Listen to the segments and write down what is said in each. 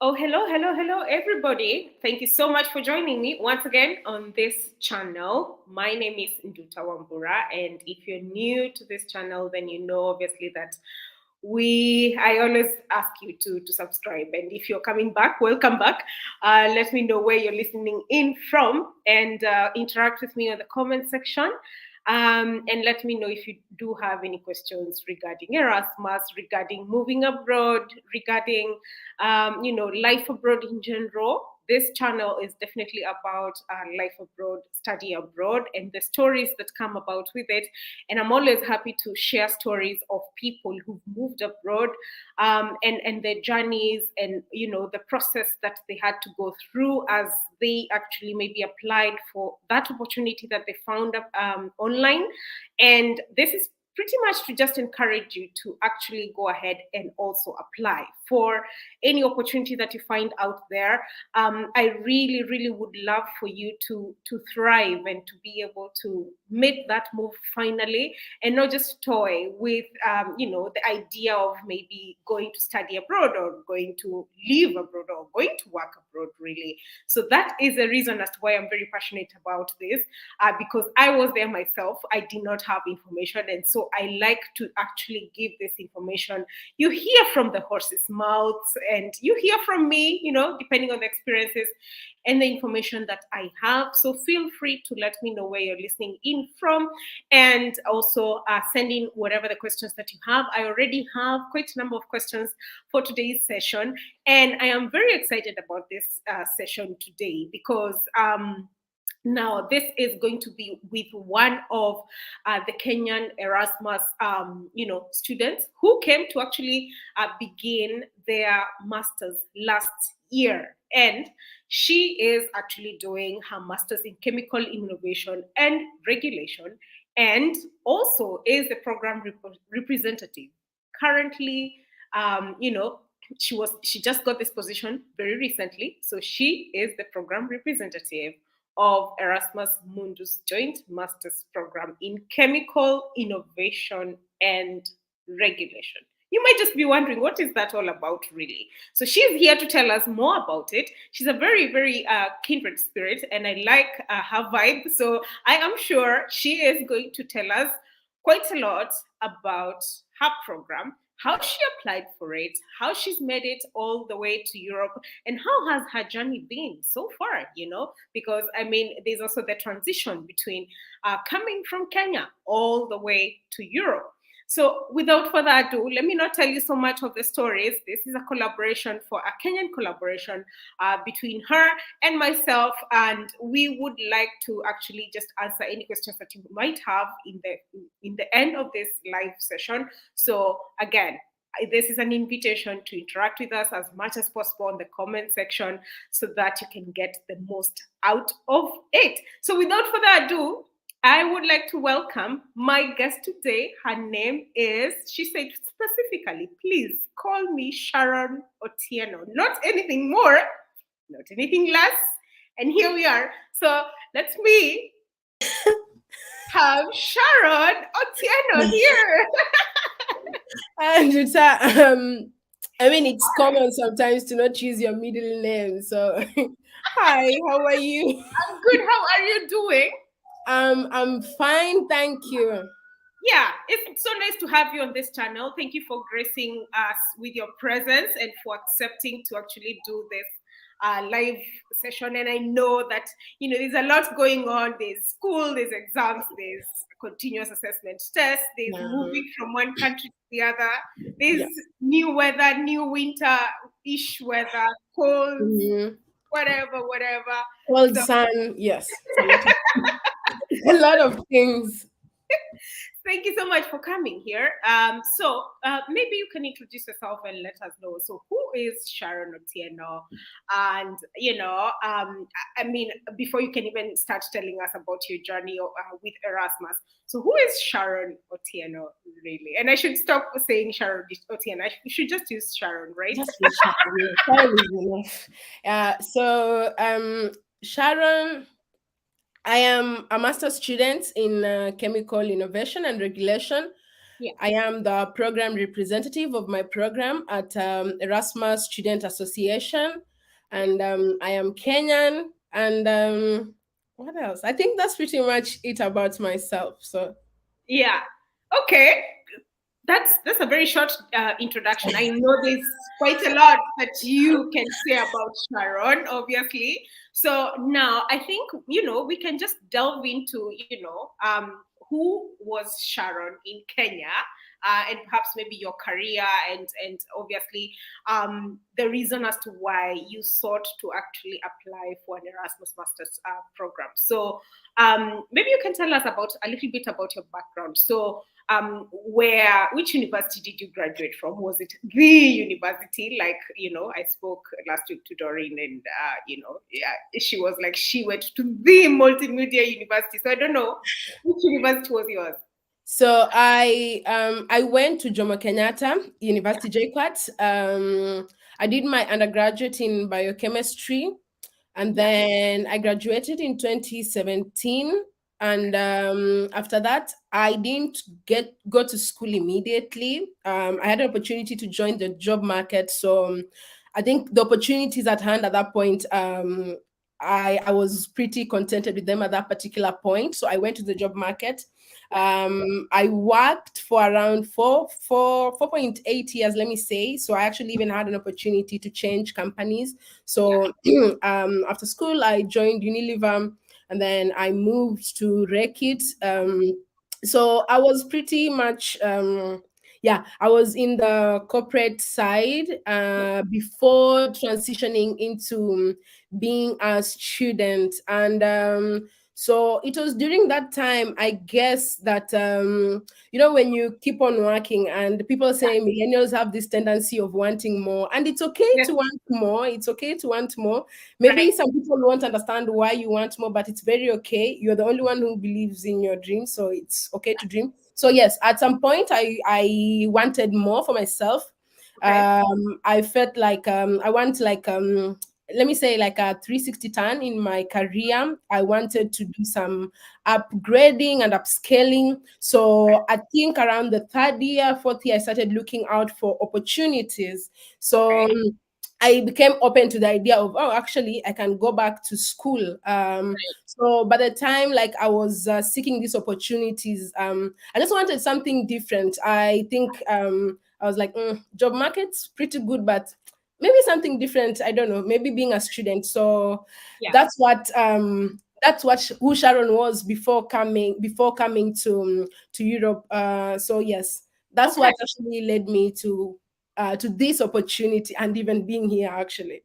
Oh, hello, hello, hello, everybody. Thank you so much for joining me once again on this channel. My name is Nduta Wambura, and if you're new to this channel, then you know obviously that I always ask you to subscribe. And if you're coming back, welcome back. Let me know where you're listening in from and interact with me on the comment section. And let me know if you do have any questions regarding Erasmus, regarding moving abroad, regarding life abroad in general. This channel is definitely about life abroad, study abroad, and the stories that come about with it. And I'm always happy to share stories of people who've moved abroad, and their journeys, and the process that they had to go through as they actually maybe applied for that opportunity that they found online. And this is pretty much to just encourage you to actually go ahead and also apply for any opportunity that you find out there. I really, really would love for you to thrive and to be able to make that move finally, and not just toy with the idea of maybe going to study abroad or going to live abroad or going to work abroad. Really, so that is the reason as to why I'm very passionate about this, because I was there myself. I did not have information, and so I like to actually give this information. You hear from the horse's mouths, and you hear from me, depending on the experiences and the information that I have. So feel free to let me know where you're listening in from, and also send in whatever the questions that you have. I already have quite a number of questions for today's session, and I am very excited about this session today because now, this is going to be with one of the Kenyan Erasmus, students who came to actually begin their masters last year, and she is actually doing her masters in chemical innovation and regulation, and also is the program representative. Currently, she just got this position very recently, so she is the program representative of Erasmus Mundus Joint Masters Program in Chemical Innovation and Regulation. You might just be wondering, what is that all about, really? So she's here to tell us more about it. She's a very, very kindred spirit, and I like her vibe. So I am sure she is going to tell us quite a lot about her program, how she applied for it, how she's made it all the way to Europe, and how has her journey been so far, because I mean, there's also the transition between coming from Kenya all the way to Europe. So, without further ado, let me not tell you so much of the stories. This is a collaboration, for a Kenyan collaboration between her and myself, and we would like to actually just answer any questions that you might have in the end of this live session. So, again, this is an invitation to interact with us as much as possible in the comment section so that you can get the most out of it. So, without further ado, I would like to welcome my guest today. Her name is, she said specifically, please call me Sharon Otieno. Not anything more, not anything less. And here we are. So let me have Sharon Otieno here. And I mean, it's common sometimes to not choose your middle name. So, hi, how are you? I'm good. How are you doing? I'm fine, thank you. Yeah, it's so nice to have you on this channel. Thank you for gracing us with your presence and for accepting to actually do this live session. And I know that there's a lot going on. There's school, there's exams, there's continuous assessment tests, there's moving from one country to the other, there's Yes. new weather, new winter-ish weather, cold, Mm-hmm. whatever. Well, So sun, yes. A lot of things. thank you so much for coming here. Maybe you can introduce yourself and let us know. So, who is Sharon Otieno? And I mean, before you can even start telling us about your journey with Erasmus, so who is Sharon Otieno really? And I should stop saying Sharon Otieno. You should just use Sharon, right? Just be Sharon. Sharon is enough. Sharon, I am a master's student in chemical innovation and regulation. Yeah. I am the program representative of my program at Erasmus Student Association, Yeah. and I am Kenyan. And what else? I think that's pretty much it about myself. So Yeah. Okay. That's a very short introduction. I know there's quite a lot that you can say about Sharon, obviously. So now I think we can just delve into who was Sharon in Kenya, and perhaps maybe your career and obviously the reason as to why you sought to actually apply for an Erasmus Master's program. So maybe you can tell us about a little bit about your background. So which university did you graduate from? Was it the university? Like, I spoke last week to Doreen, and yeah, she was like, she went to the multimedia university. So I don't know which university was yours. So I went to Jomo Kenyatta University JKUAT. I did my undergraduate in biochemistry, and Yeah. then I graduated in 2017. And after that, I didn't go to school immediately. I had an opportunity to join the job market, so I think the opportunities at hand at that point. I was pretty contented with them at that particular point. So I went to the job market. I worked for around 4.8 years, let me say. So I actually even had an opportunity to change companies. Yeah. So after school, I joined Unilever, and then I moved to Rekit. So I was pretty much yeah, I was in the corporate side before transitioning into being a student. And so it was during that time, I guess, that when you keep on working, and people say millennials have this tendency of wanting more, and it's okay Yes. to want more. It's okay to want more. Right. Maybe some people won't understand why you want more, but it's very okay. You're the only one who believes in your dream, so it's okay to dream. So yes, at some point, I wanted more for myself. Okay. I felt like I want like let me say like a 360 turn in my career. I wanted to do some upgrading and upscaling. So I think around the third year, fourth year, I started looking out for opportunities. So Okay. I became open to the idea of, oh, actually, I can go back to school. So by the time like I was seeking these opportunities, I just wanted something different. I think I was like, job market's pretty good, but maybe something different. I don't know. Maybe being a student. So Yeah. that's what who Sharon was before coming to Europe. So yes, that's Okay. what actually led me to this opportunity and even being here actually.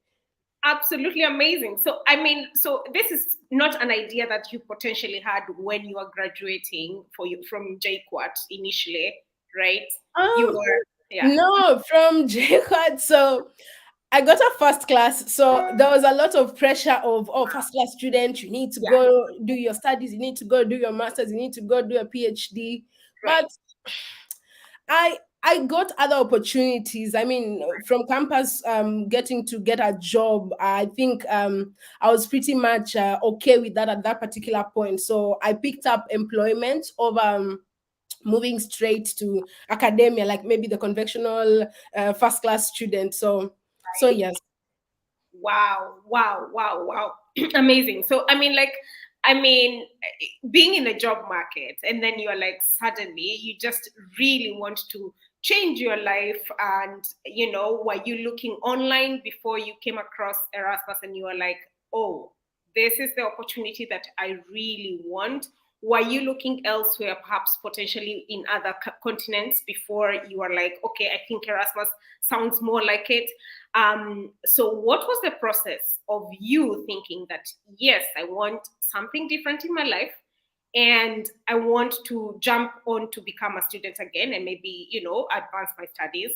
Absolutely amazing. So, I mean, so this is not an idea that you potentially had when you were graduating for you from JQuat initially, right? You Um, were, yeah, no, from JHUD. So I got a first class. So there was a lot of pressure of, oh, first class student, you need to yeah, go do your studies, you need to go do your masters, you need to go do a PhD. right. But I got other opportunities. I mean, from campus, getting to get a job. I think I was pretty much okay with that at that particular point. So I picked up employment over moving straight to academia, like maybe the conventional first class student. So yes. Wow, wow, wow, wow. Amazing. So, being in the job market and then you're like, suddenly you just really want to change your life. And, were you looking online before you came across Erasmus and you were like, oh, this is the opportunity that I really want? Were you looking elsewhere, perhaps potentially in other continents before you were like, okay, I think Erasmus sounds more like it? So, what was the process of you thinking that, yes, I want something different in my life and I want to jump on to become a student again and maybe, advance my studies?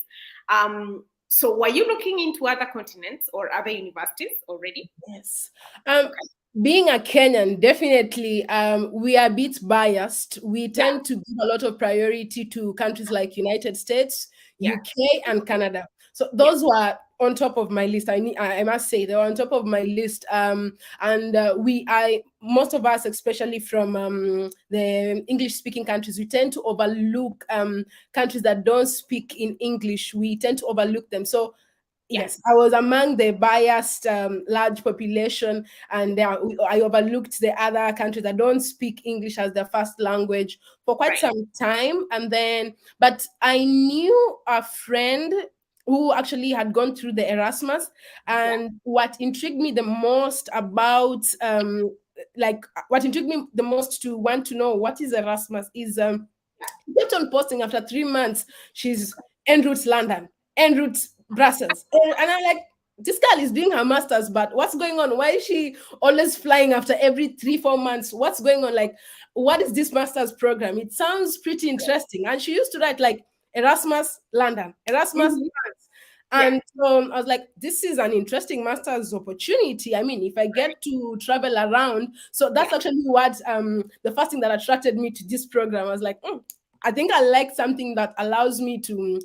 So, were you looking into other continents or other universities already? Yes. Um, Okay. being a Kenyan, definitely, we are a bit biased. We Yeah. tend to give a lot of priority to countries like United States, Yeah. UK, and Canada. So Yeah. those were on top of my list. I must say they were on top of my list. And I most of us, especially from the English speaking countries, we tend to overlook countries that don't speak in English. We tend to overlook them. So Yeah. yes, I was among the biased large population, and I overlooked the other countries that don't speak English as their first language for quite Right. some time. And then, but I knew a friend who actually had gone through the Erasmus, Yeah. and what intrigued me the most about what intrigued me the most to want to know what is Erasmus is she kept on posting after 3 months. She's en route to London, en route to Brussels. And I'm like, this girl is doing her master's, but what's going on? Why is she always flying after every 3, 4 months? What's going on? Like, what is this master's program? It sounds pretty interesting. And she used to write like Erasmus London, Erasmus Mhm. France. Yeah. And I was like, this is an interesting master's opportunity. I mean, if I get to travel around, so Yeah. that's actually what the first thing that attracted me to this program. I was like, I think I like something that allows me to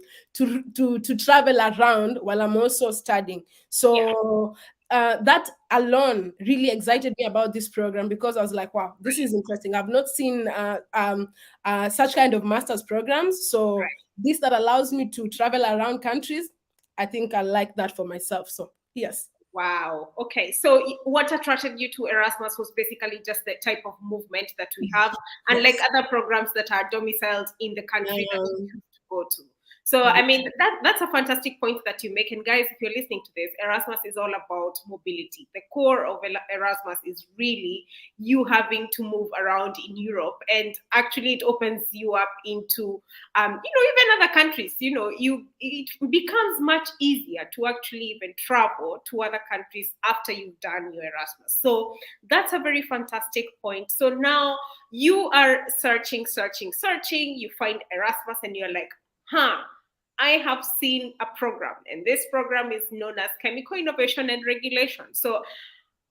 travel around while I'm also studying. Yeah. So that alone really excited me about this program, because I was like, wow, this is interesting. I've not seen such kind of master's programs. So Right. this that allows me to travel around countries, I think I like that for myself. So yes. Wow. Okay. So what attracted you to Erasmus was basically just the type of movement that we have, unlike Yes. other programs that are domiciled in the country that you Um, choose to go to. So I yeah. mean that's a fantastic point that you make. And guys, if you're listening to this, Erasmus is all about mobility. The core of Erasmus is really you having to move around in Europe, and actually it opens you up into even other countries. It becomes much easier to actually even travel to other countries after you've done your Erasmus. So that's a very fantastic point. So now you are searching, you find Erasmus and you're like, I have seen a program, and this program is known as Chemical Innovation and Regulation. So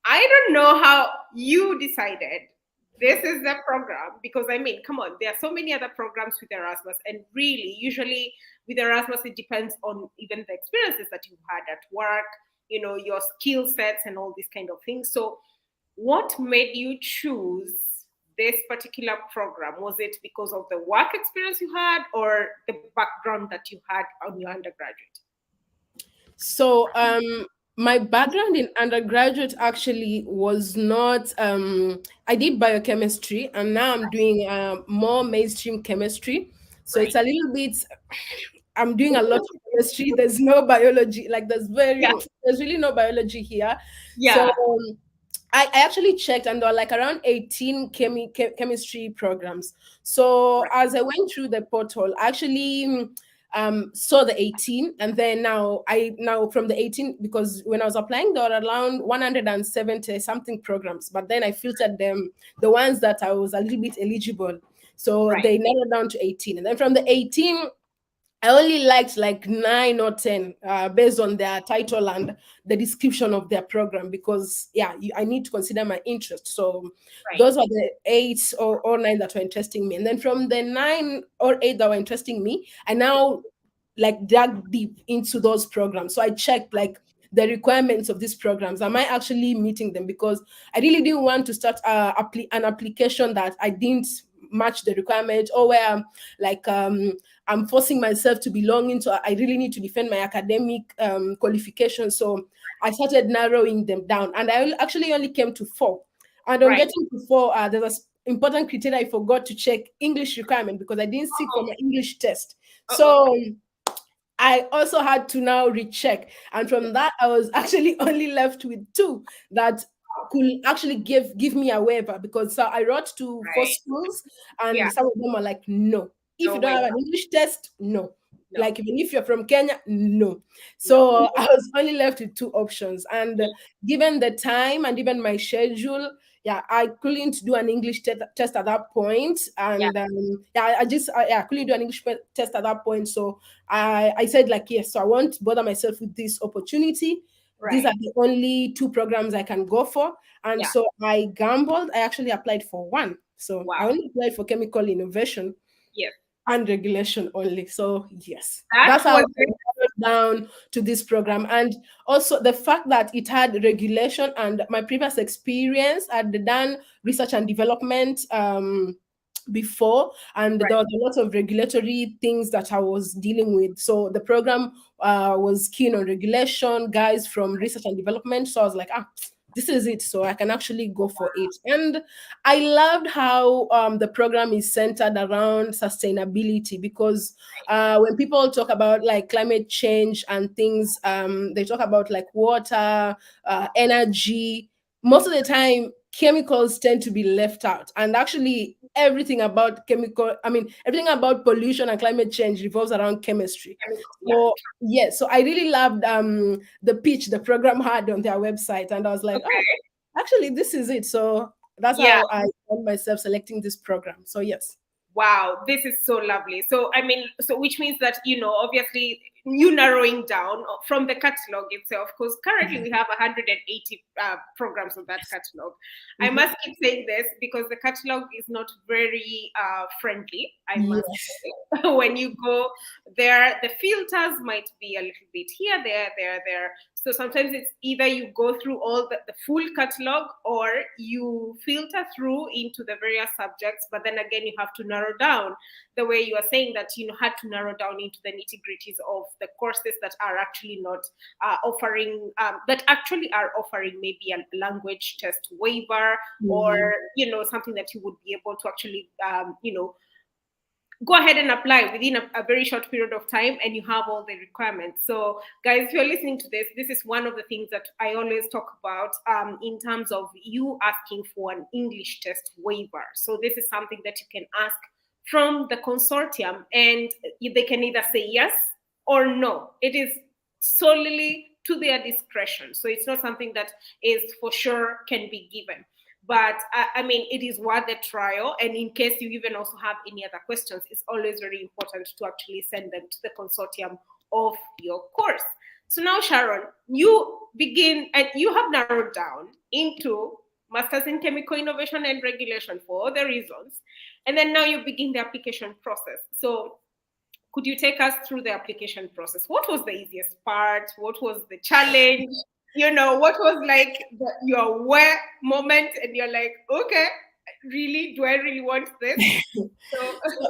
I don't know how you decided this is the program, because I mean, come on, there are so many other programs with Erasmus, and really, usually with Erasmus, it depends on even the experiences that you've had at work, your skill sets and all these kind of things. So, what made you choose this particular program? Was it because of the work experience you had, or the background that you had on your undergraduate? So my background in undergraduate actually was not I did biochemistry, and now I'm doing more mainstream chemistry. So it's Right. a little bit I'm doing a lot of chemistry. There's no biology, like Yeah. there's really no biology here. So Yeah. I actually checked, and there were like around 18 chemistry programs. So Right. as I went through the portal, I actually saw the 18, and then now from the 18, because when I was applying there were around 170 something programs, but then I filtered them, the ones that I was a little bit eligible. So Right. they narrowed down to 18, and then from the 18 I only liked like 9 or 10 based on their title and the description of their program, because yeah, I need to consider my interest. So Right. those are the 8 or 9 that were interesting me, and then from the 9 or 8 that were interesting me, I now like dug deep into those programs. So I checked like the requirements of these programs. Am I actually meeting them? Because I really didn't want to start an application that I didn't match the requirement, or where I'm forcing myself to belong into. I really need to defend my academic qualifications. So I started narrowing them down, and I actually only came to 4. And on Right. getting to 4, there's an important criteria I forgot to check: English requirement, because I didn't sit for Oh. my English test. Uh-oh. So I also had to now recheck. And from that, I was actually only left with 2 that could actually give me a waiver, because so I wrote to 4 Right. schools, Yeah. and some of them are like, no. If No you don't way. have an English test, no. No. Like even if you're from Kenya, no. No. So I was only left with 2 options. And Yeah. given the time and even my schedule, yeah, I couldn't do an English test at that point. Yeah. And yeah, I couldn't do an English test at that point. So I said like, yes, so I won't bother myself with this opportunity. These Right. are the only 2 programs I can go for. And Yeah. so I gambled. I actually applied for 1. So I Wow. only applied for chemical innovation Yes. and regulation only. So yes, That that's how was it. down to this program. And also the fact that it had regulation, and my previous experience, I'd done research and development before, and Right. there was a lot of regulatory things that I was dealing with. So the program was keen on regulation, guys from research and development. So I was like, this is it. So I can actually go for it. And I loved how the program is centered around sustainability, because when people talk about like climate change and things, they talk about like water, energy. Most of the time, chemicals tend to be left out. And actually, everything about pollution and climate change revolves around chemistry. Yeah. So yes, so I really loved the pitch the program had on their website, and I was like, oh, Okay. actually, this is it. So that's Yeah. how I found myself selecting this program. So yes. Wow, this is so lovely. So, I mean, so which means that, obviously, you narrowing down from the catalog itself, because currently we have 180 programs on that catalog. I Mhm. must keep saying this because the catalog is not very friendly, I must Yes. say. When you go there, the filters might be a little bit here, there. So sometimes it's either you go through all the full catalog, or you filter through into the various subjects, but then again, you have to narrow down the way you are saying that, had to narrow down into the nitty gritties of the courses that are actually not offering, that actually are offering maybe a language test waiver, or, Mhm. something that you would be able to actually, go ahead and apply within a very short period of time, and you have all the requirements. So guys, if you're listening to this is one of the things that I always talk about, in terms of you asking for an English test waiver. So this is something that you can ask from the consortium, and they can either say yes or no. It is solely to their discretion, so it's not something that is for sure can be given. But I mean, it is worth the trial. And in case you even also have any other questions, it's always very important to actually send them to the consortium of your course. So now, Sharon, you begin, and you have narrowed down into Masters in Chemical Innovation and Regulation for other reasons. And then now you begin the application process. So could you take us through the application process? What was the easiest part? What was the challenge? What was like your where moment, and you're like, okay, really, do I really want this? So,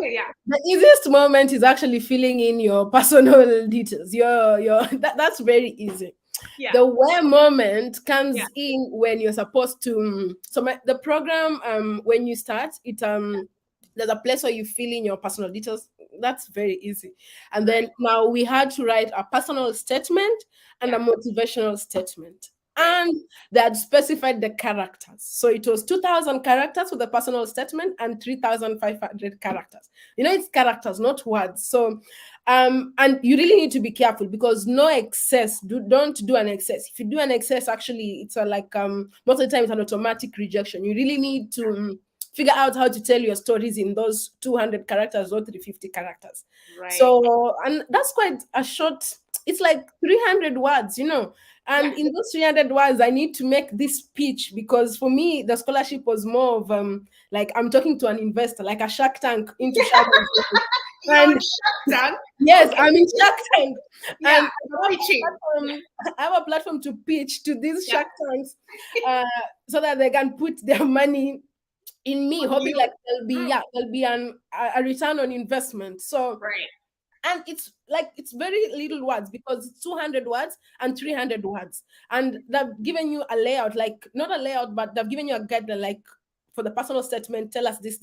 yeah, The easiest moment is actually filling in your personal details. That's very easy. yeah, The where moment yeah, comes in when you're supposed to. The program, when you start it, there's a place where you fill in your personal details. That's very easy. And right, then now we had to write a personal statement and yeah, a motivational statement. right, And they had specified the characters. So it was 2,000 characters for the personal statement and 3,500 characters. It's characters, not words. So, and you really need to be careful, because no excess. Don't do an excess. If you do an excess, actually, it's most of the time it's an automatic rejection. You really need to figure out how to tell your stories in those 200 characters or 350 characters. right, So, and that's quite a short. It's like 300 words. yeah. And in those 300 words, I need to make this pitch, because for me, the scholarship was more of like I'm talking to an investor, like a Shark Tank into Sharon. You're on And Shark Tank. yes, Okay, I'm in Shark Tank, yeah, and pitching. Yeah, I have a platform to pitch to these yeah, Shark Tanks, uh, so that they can put their money in me, on hoping you. like there'll be a return on investment. So, Right, and it's very little words, because it's 200 words and 300 words, and they've given you a layout, like not a layout, but they've given you a guideline, like for the personal statement, tell us this,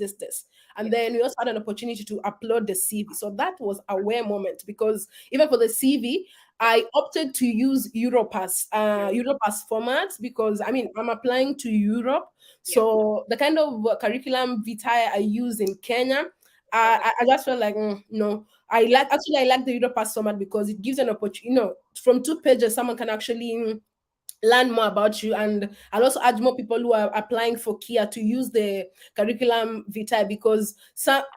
and yes, then we also had an opportunity to upload the CV. So that was a rare moment, because even for the CV, yeah, I opted to use Europass format, because I mean I'm applying to Europe. yeah, So the kind of curriculum vitae I use in Kenya, doesn't. I just felt like, no. Yeah, I like the Europass format, because it gives an opportunity. From 2 pages, someone can actually learn more about you. And I'll also urge more people who are applying for Kia to use the curriculum vitae, because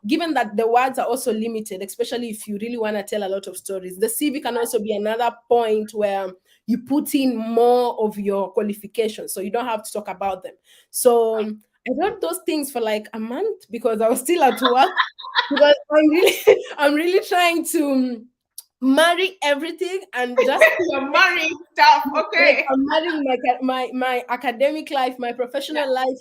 given that the words are also limited, especially if you really want to tell a lot of stories, the CV can also be another point where you put in more of your qualifications, so you don't have to talk about them. So I wrote those things for like a month, because I was still at work, because I'm really I'm really trying to marry everything and just You're marrying stuff. like Okay. I'm marrying my academic life, my Yeah, professional life,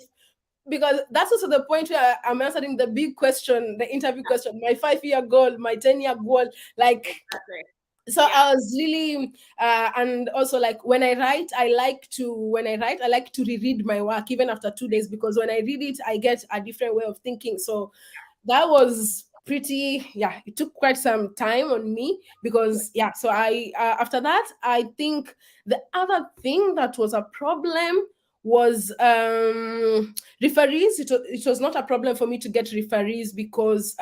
because that's also the point where I'm answering the big question, the interview question, my 5 year goal, my 10 year goal. Like, exactly. so Yeah. I was really and also like when I write, I like to reread my work even after 2 days, because when I read it I get a different way of thinking. So that was pretty, yeah, it took quite some time on me, because yeah, so I after that I think the other thing that was a problem was referees. It was not a problem for me to get referees, because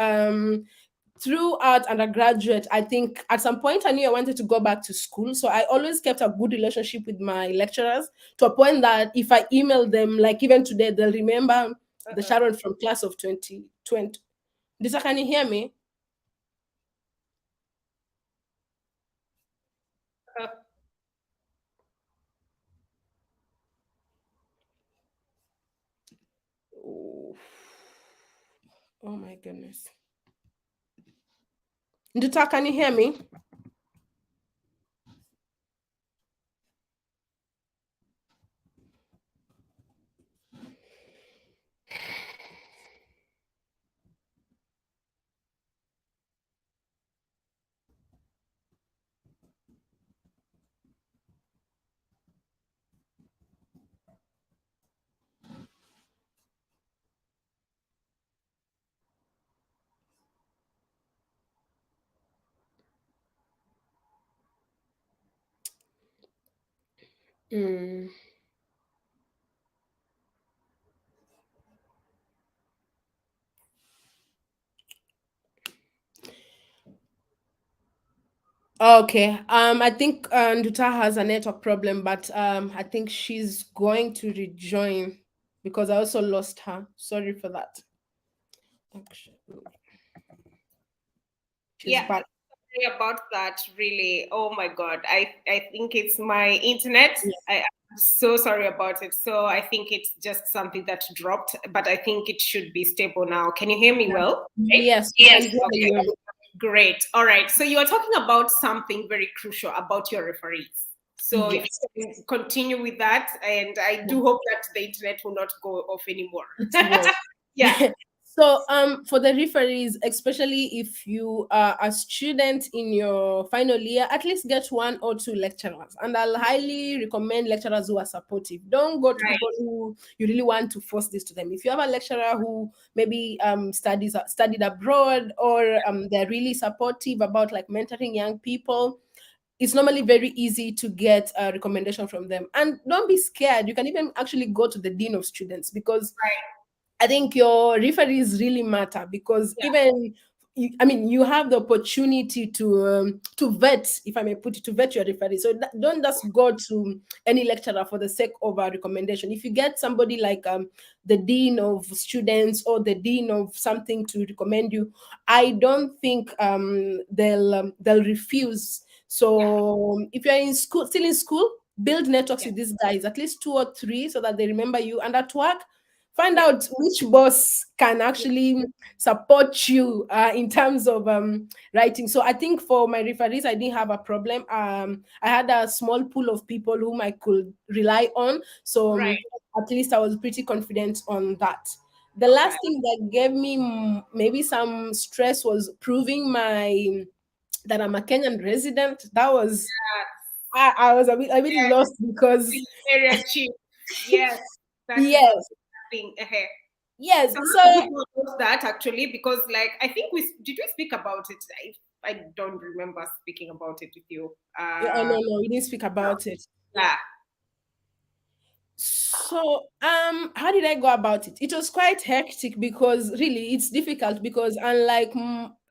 throughout undergraduate, I think at some point I knew I wanted to go back to school. So I always kept a good relationship with my lecturers, to a point that if I email them, like even today, they'll remember the Uh-uh. Sharon from class of 2020. Lisa, can you hear me? Uh, Oh, oh my goodness. Ndita, can you hear me? Mm. Okay. I think Nduta has a network problem, but I think she's going to rejoin, because I also lost her. Sorry for that. Actually, she's yeah. back. Sorry about that. Really. Oh my God. I think it's my internet. Yeah. I'm so sorry about it. So I think it's just something that dropped, but I think it should be stable now. Can you hear me well? Right? Yes, we Yes. can hear Okay. you. Great. All right. So you are talking about something very crucial about your referees. So if Yes, you can continue with that, and I do hope that the internet will not go off anymore. it will. Yeah. So for the referees, especially if you are a student in your final year, at least get one or two lecturers, and I'll highly recommend lecturers who are supportive. Don't go to Right. people who you really want to force this to them. If you have a lecturer who maybe studied abroad, or they're really supportive about like mentoring young people, it's normally very easy to get a recommendation from them. And don't be scared, you can even actually go to the dean of students, because Right. I think your referees really matter, because Yeah. even I mean, you have the opportunity to vet, if I may put it, to vet your referee. So don't just go to any lecturer for the sake of a recommendation. If you get somebody like the dean of students or the dean of something to recommend you, I don't think they'll refuse. Yeah. So if you're in school, still in school, build networks Yeah. with these guys, at least two or three, so that they remember you. And at work, find Yeah. out which boss can Yeah. actually support you in terms of writing. So I think for my referees, I didn't have a problem. I had a small pool of people whom I could rely on. So Right. at least I was pretty confident on that. The Okay. last thing that gave me maybe some stress was proving my that I'm a Kenyan resident. That was I was a bit Yes. lost, because The area chief. Yes. That is yes, something. yes. So So how did you go about that actually? Because like I think we speak about it. I don't remember speaking about it with you. no, no, we didn't speak about it. Yeah. So, how did I go about it? It was quite hectic, because really it's difficult, because unlike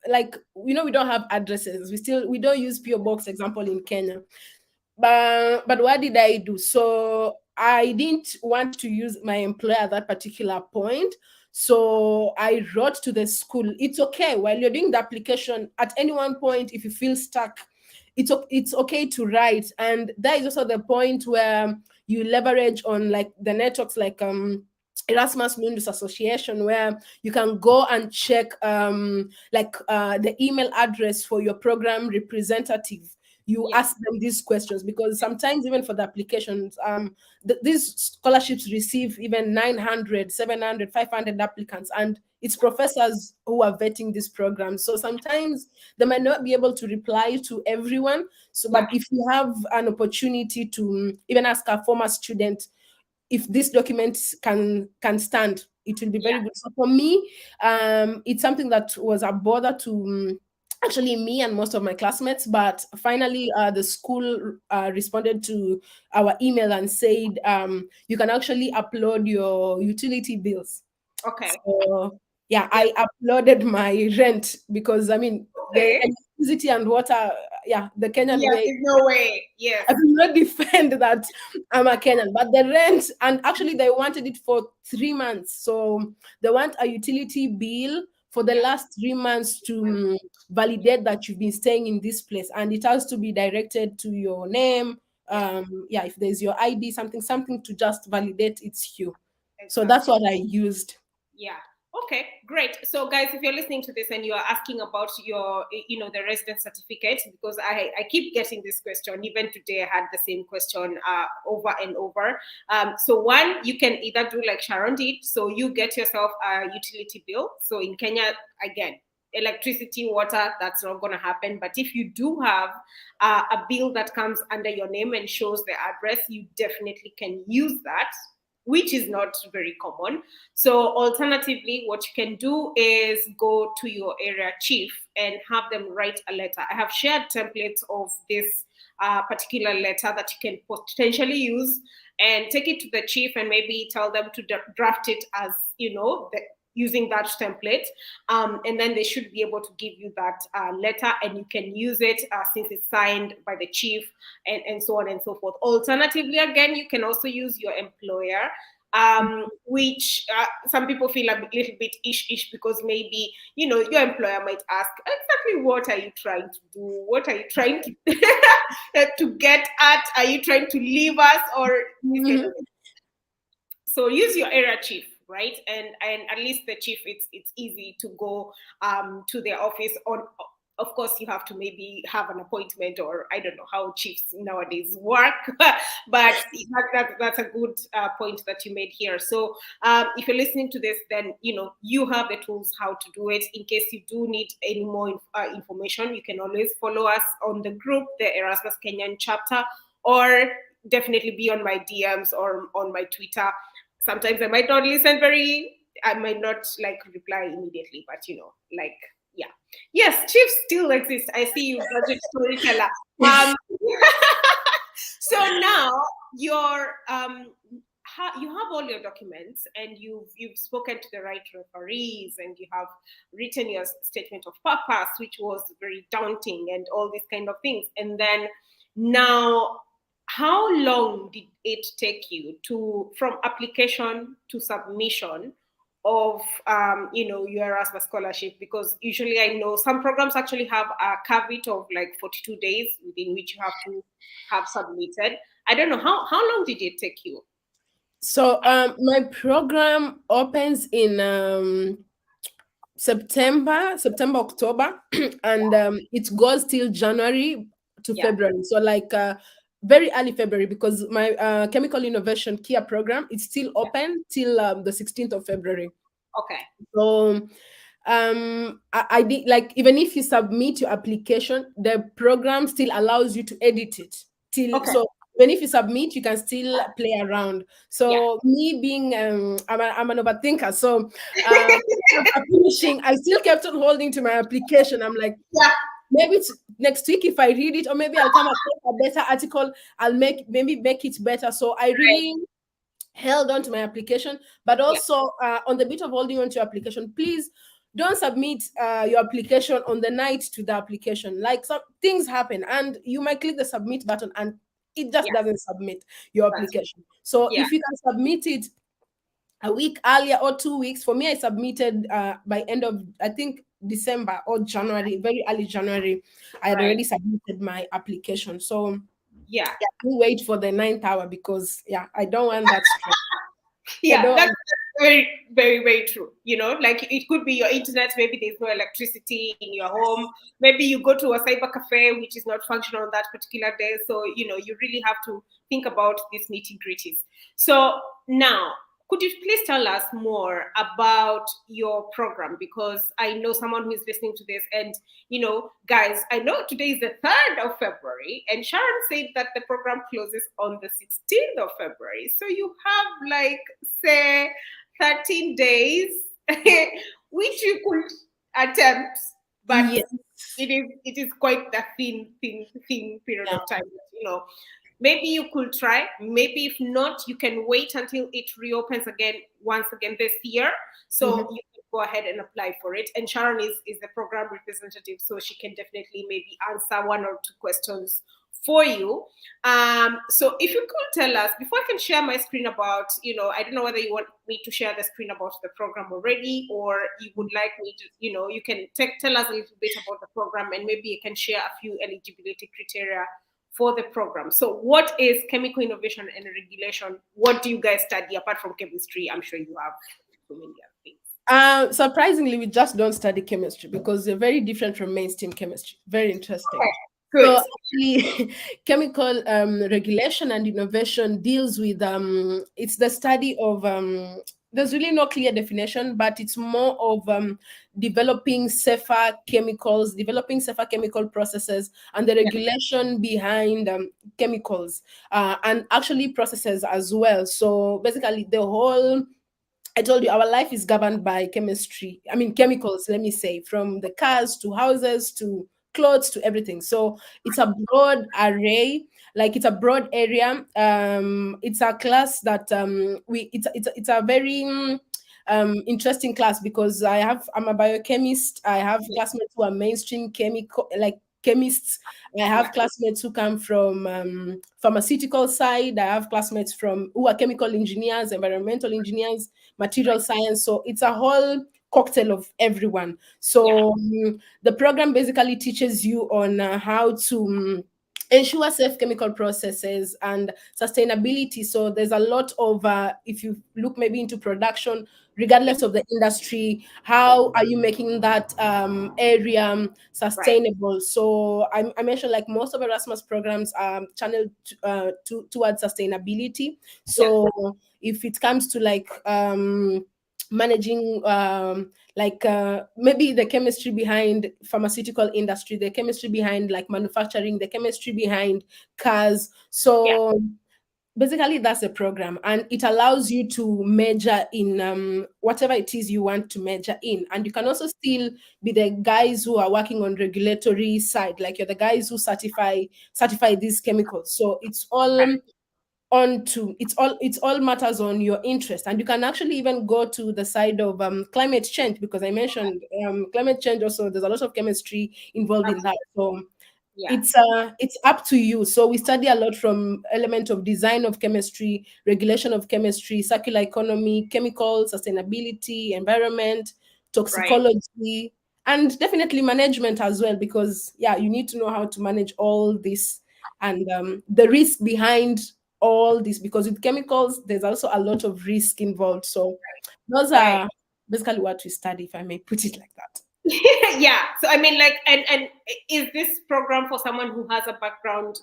like we don't have addresses. We don't use PO box, example, in Kenya. But what did I do? So I didn't want to use my employer at that particular point. So I wrote to the school. It's okay while you're doing the application. At any one point, if you feel stuck, it's okay to write. And that is also the point where you leverage on like the networks, like Erasmus Mundus Association, where you can go and check the email address for your program representative. You Yeah. ask them these questions, because sometimes even for the applications, these scholarships receive even 900, 700, 500 applicants, and it's professors who are vetting these programs. So sometimes they might not be able to reply to everyone. So, Yeah. but if you have an opportunity to even ask a former student if this document can stand, it will be Yeah. very good. So for me, it's something that was a bother to actually me and most of my classmates, but finally the school responded to our email and said you can actually upload your utility bills. Okay. So yeah, Yeah. I uploaded my rent, because I mean the Okay. electricity and water, yeah, the Kenyan Yeah. way. There's no way. Yes. I will not defend that I'm a Kenyan, but the rent, and actually they wanted it for 3 months. So they want a utility bill for the Yeah. last 3 months to validate that you've been staying in this place, and it has to be directed to your name. Yeah. Yeah, if there's your ID, something to just validate it's you. So Exactly. that's what I used. Yeah. Okay, great. So, guys, if you're listening to this and you are asking about your, the resident certificate, because I keep getting this question. Even today, I had the same question over and over. So, one, you can either do like Sharon did. So, you get yourself a utility bill. So, in Kenya, again, electricity, water, that's not going to happen. But if you do have a bill that comes under your name and shows the address, you definitely can use that, which is not very common. So alternatively, what you can do is go to your area chief and have them write a letter. I have shared templates of this particular letter that you can potentially use, and take it to the chief and maybe tell them to draft it as, using that template. And then they should be able to give you that letter, and you can use it since it's signed by the chief, and so on and so forth. Alternatively, again, you can also use your employer, which some people feel a little bit ish because maybe, your employer might ask, exactly what are you trying to do? What are you trying to to get at? Are you trying to leave us, or this kind of Mhm. thing? So use your area chief, right? And at least the chief, it's easy to go to their office. On, of course, you have to maybe have an appointment, or I don't know how chiefs nowadays work, but that's a good point that you made here. So if you're listening to this, then you have the tools how to do it. In case you do need any more information, you can always follow us on the group, the Erasmus Kenyan chapter, or definitely be on my DMs or on my Twitter. Sometimes I might not like reply immediately, but like, yeah. Yes, chiefs still exist. I see you, budget storyteller. Um, so now your you have all your documents, and you've spoken to the right referees, and you have written your statement of purpose, which was very daunting, and all these kind of things. And then now, how long did it take you to from application to submission of your Erasmus scholarship? Because usually I know some programs actually have a caveat of like 42 days within which you have to have submitted. I don't know, how long did it take you? So my program opens in September, October, and it goes till January to Yeah. February. So like very early February, because my chemical innovation KIA program is still Yeah. open till the 16th of February. Okay. So I did, like, even if you submit your application, the program still allows you to edit it till, Okay. so even if you submit, you can still play around. Yeah. So me being I'm an overthinker, so after finishing, I still kept on holding to my application. I'm like, Yeah. maybe next week if I read it, or maybe I'll come across a better article, I'll make it better. So I Right. really held on to my application. But Yeah. also on the bit of holding on to your application, please don't submit your application on the night to the application. Like, some things happen and you might click the submit button and it just Yeah. doesn't submit your That's application. So yeah. if you can submit it a week earlier or 2 weeks, for me I submitted by end of, I think, December or January, very early January. I had Right. already submitted my application. So Yeah. yeah, do wait for the ninth hour, because yeah, I don't want that stress. I Yeah, don't. that's very, very, very true. Like it could be your internet, maybe there's no electricity in your home. Maybe you go to a cyber cafe which is not functional on that particular day. So, you really have to think about these nitty gritties. So now, could you please tell us more about your program? Because I know someone who is listening to this, and guys, I know today is the 3rd of February, and Sharon said that the program closes on the 16th of February. So you have, like, say, 13 days, which you could attempt, but Yes. it is quite a thin period Yeah. of time. Maybe you could try. Maybe if not, you can wait until it reopens again once again this year. So Mhm. you can go ahead and apply for it. And Sharon is the program representative, so she can definitely maybe answer one or two questions for you. So if you could tell us, before I can share my screen about, I don't know whether you want me to share the screen about the program already, or you would like me to, you can tell us a little bit about the program, and maybe you can share a few eligibility criteria for the program. So what is chemical innovation and regulation? What do you guys study apart from chemistry? I'm sure you have so many other things. Surprisingly, we just don't study chemistry because they're very different from mainstream chemistry. Very interesting. Okay, good. So, actually, chemical regulation and innovation deals with it's the study of there's really no clear definition, but it's more of developing safer chemicals, developing safer chemical processes, and the Yeah, regulation behind chemicals and actually processes as well. So basically, the whole I told you our life is governed by chemistry. I mean, chemicals, let me say, from the cars to houses to clothes to everything. So it's a broad array, like it's a broad area. It's a class that it's a very interesting class because I'm a biochemist. I have yeah, classmates who are mainstream chemical, like chemists. I yeah, have classmates who come from pharmaceutical side. I have classmates from who are chemical engineers, environmental engineers, right. material science. So it's a whole cocktail of everyone. Yeah, So the program basically teaches you on how to ensure safe chemical processes and sustainability. So there's a lot of if you look maybe into production, yeah, regardless of the industry, how are you making that area right. sustainable? So I mentioned like most of Erasmus programs are channeled towards sustainability. Yeah, So if it comes to like managing like maybe the chemistry behind pharmaceutical industry, the chemistry behind like manufacturing, the chemistry behind cars. yeah, So basically that's the program, and it allows you to measure in whatever it is you want to measure in, and you can also still be the guys who are working on regulatory side, like you're the guys who certify these chemicals. So it's all right. on to it's all matters on your interest, and you can actually even go to the side of climate change, because I mentioned climate change also. There's a lot of chemistry involved in that. Absolutely. So Yeah, it's up to you. So we study a lot from element of design of chemistry, regulation of chemistry, circular economy, chemical sustainability, environment, right. toxicology, and definitely management as well, because yeah, you need to know how to manage all this and the risk behind all this, because with chemicals there's also a lot of risk involved. So those Right. are basically what we study, if I may put it like that. Yeah. So I mean, like, and is this program for someone who has a background,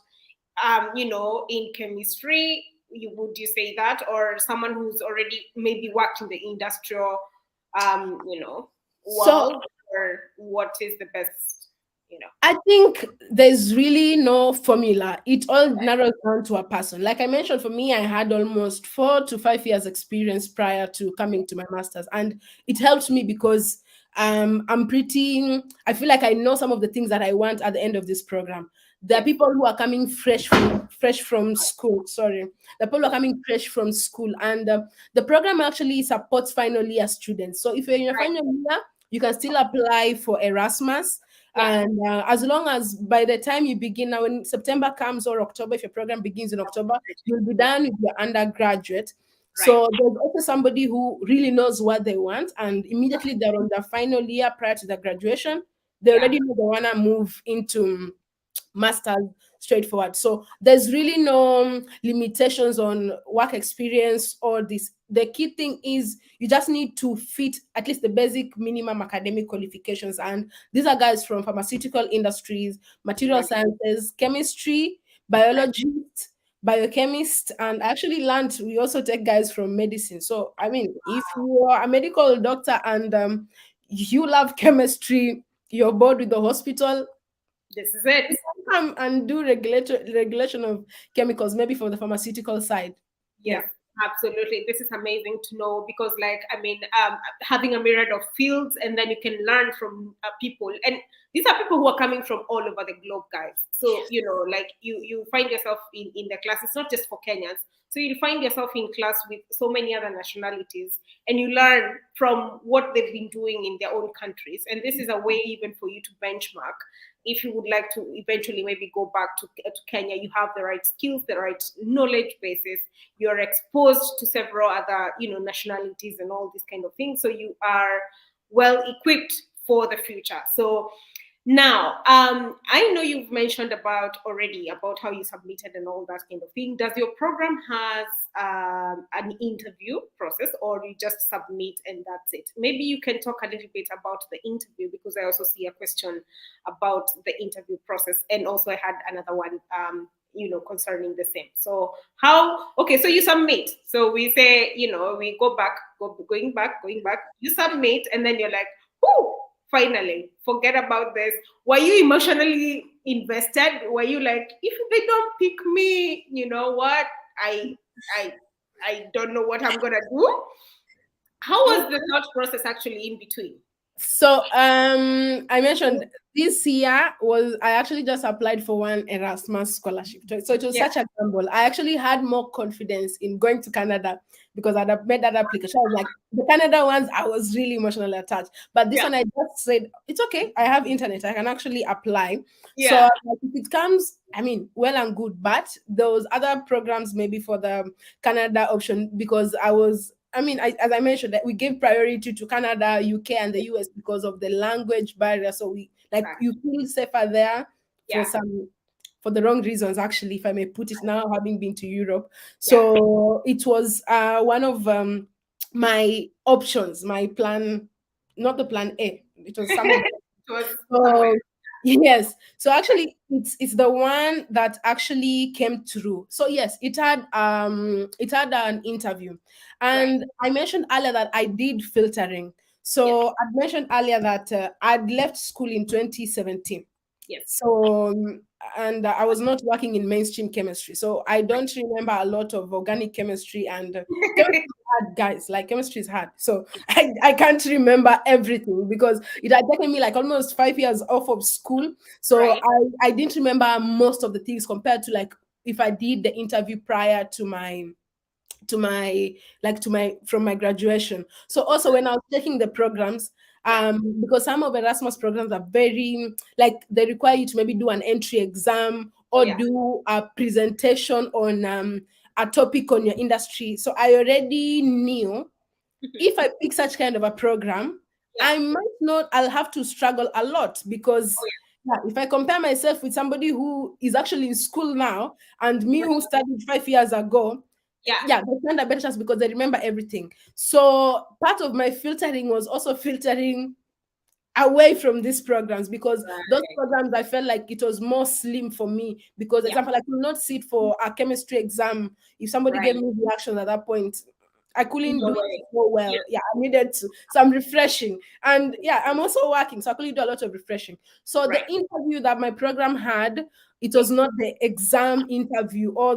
in chemistry? Would you say that, or someone who's already maybe worked in the industrial, So world, or what is the best, I think there's really no formula. It all narrows down to a person. Like I mentioned, for me, I had almost 4 to 5 years experience prior to coming to my master's, and it helped me because I feel like I know some of the things that I want at the end of this program. There are Yeah. people who are coming fresh from school. Sorry, the people who are coming fresh from school, and the program actually supports final year students. So if you're in your Right. final year, you can still apply for Erasmus, Yeah. and as long as by the time you begin, now when September comes or October, if your program begins in October, you'll be Yeah. done with your undergraduate. Right. So there's also somebody who really knows what they want, and immediately they're on their final year prior to the graduation, they Yeah. already know they want to move into masters. straightforward. So there's really no limitations on work experience or this. The key thing is you just need to fit at least the basic minimum academic qualifications. And these are guys from pharmaceutical industries, material Right. sciences, chemistry, Right. biologist, biochemist, and I actually learned we also take guys from medicine. So I mean, if you are a medical doctor and you love chemistry, you're bored with the hospital, This is it. come and do regulation of chemicals, maybe for the pharmaceutical side. Yeah. Yes, absolutely. This is amazing to know because, like, I mean, having a myriad of fields, and then you can learn from people, and these are people who are coming from all over the globe, guys. So like you find yourself in the class. It's not just for Kenyans. So you find yourself in class with so many other nationalities, and you learn from what they've been doing in their own countries. And this is a way even for you to benchmark. If you would like to eventually maybe go back to Kenya, you have the right skills, the right knowledge basis. You're exposed to several other nationalities and all these kind of things, so you are well equipped for the future. So now, I know you've mentioned about already about how you submitted and all that kind of thing. Does your program has an interview process, or you just submit and that's it? Maybe you can talk a little bit about the interview, because I also see a question about the interview process, and also I had another one concerning the same. So so you submit. So we say, we go back, going back, you submit, and then you're like, whoo, finally, forget about this. Were you emotionally invested? Were you like, if they don't pick me, you know what? I I I don't know what I'm gonna do. How was the thought process actually in between? So I mentioned this year was I actually just applied for one Erasmus scholarship. So it was Yeah. such a gamble. I actually had more confidence in going to Canada because I'd have made that application. I was like, the Canada ones, I was really emotionally attached. But this Yeah. one, I just said, it's okay. I have internet. I can actually apply. So Yeah. like, if it comes, I mean, well and good. But those other programs, maybe for the Canada option, because I mean, as I mentioned, that we give priority to Canada, UK, and the US because of the language barrier. So we like Right. you feel safer there Yeah. for the wrong reasons, actually, if I may put it now, having been to Europe. Yeah. So it was one of my options, my plan, not the plan A. It was some of It was somewhere. so yes. So actually it's the one that actually came through. So yes, it had an interview. Right. And I mentioned earlier that I did filtering. Yes. So I mentioned earlier that I'd left school in 2017. Yes. So and I was not working in mainstream chemistry. So I don't remember a lot of organic chemistry and chemistry is hard, guys. Like chemistry is hard. So I can't remember everything because it had taken me like almost 5 years off of school. So Right. I didn't remember most of the things compared to like if I did the interview prior to my from my graduation. So also when I was taking the programs, Yeah. because some of Erasmus programs are very like they require you to maybe do an entry exam Oh or yeah. do a presentation on a topic on your industry. So I already knew Mhm. if I pick such kind of a program, Yeah. I might not, I'll have to struggle a lot Oh because yeah, if I compare myself with somebody who is actually in school now and me yeah. who studied 5 years ago, Yeah. yeah, they stand a better chance because they remember everything. So part of my filtering was also filtering away from these programs because those Right. programs I felt like it was more slim for me because Yeah. example I could not sit for a chemistry exam if somebody Right. gave me reactions at that point. I couldn't No do it way. so Yeah. well. Yeah, I needed to. So I'm refreshing. And yeah, I'm also working. So I couldn't do a lot of refreshing. So the Right. interview that my program had, it Yeah. was not the exam interview or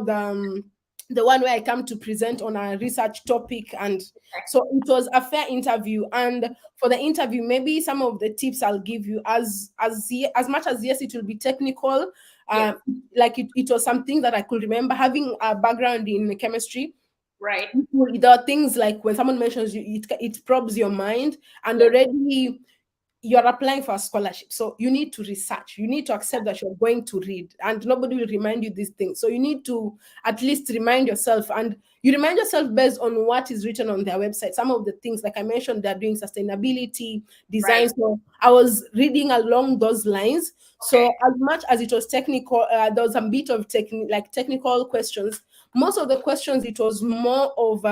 the one where I come to present on a research topic. And so it was a fair interview. And for the interview, maybe some of the tips I'll give you as much as yes, it will be technical. Yes. Like it was something that I could remember having a background in chemistry. Right. There are things like when someone mentions you, it probes your mind, and Yes. already you're applying for a scholarship, so you need to research, you need to accept that you're going to read, and nobody will remind you these things. So you need to at least remind yourself, and you remind yourself based on what is written on their website. Some of the things, like I mentioned, they're doing sustainability design, Right. so I was reading along those lines. So Okay. as much as it was technical, there was a bit of technical questions. Most of the questions, it was more of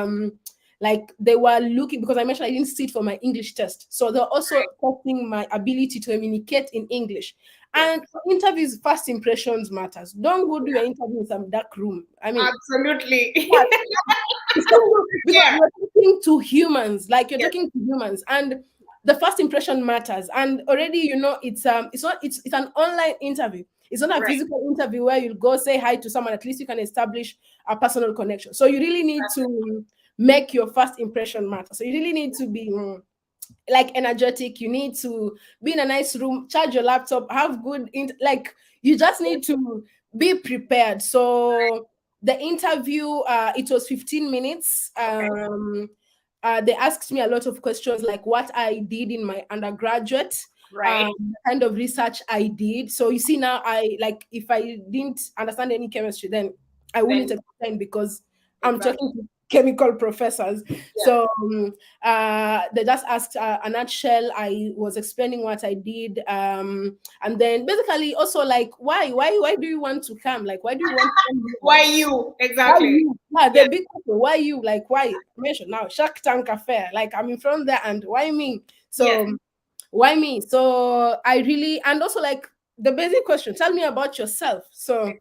like they were looking, because I mentioned I didn't sit for my English test. So they're also Right. testing my ability to communicate in English. Yes. And for interviews, first impressions matters. Don't go do your interview in some dark room. I mean, Absolutely. yeah, because Yeah. you're talking to humans, like you're Yes. talking to humans, and the first impression matters. And already, it's an online interview. It's not a Right. physical interview where you go say hi to someone. At least you can establish a personal connection. So you really need to make your first impression matter. So you really need to be like energetic. You need to be in a nice room, charge your laptop, have like you just need to be prepared. So the interview, it was 15 minutes. Okay. They asked me a lot of questions, like what I did in my undergraduate, Right. the kind of research I did. So you see, now I, like, if I didn't understand any chemistry, then I wouldn't Then explain, because I'm exactly. talking to chemical professors. Yeah. So they just asked a nutshell. I was explaining what I did, and then basically also like, why do you want to come? Like, why do you want to come here? Why you? Why Exactly. you? Yeah, the Yes. big question. Why you? Like, why? Mention now Shark Tank affair. Like, I'm in front there, and why me? Yes. So why me? So I really, and also like the basic question. Tell me about yourself. So Exactly.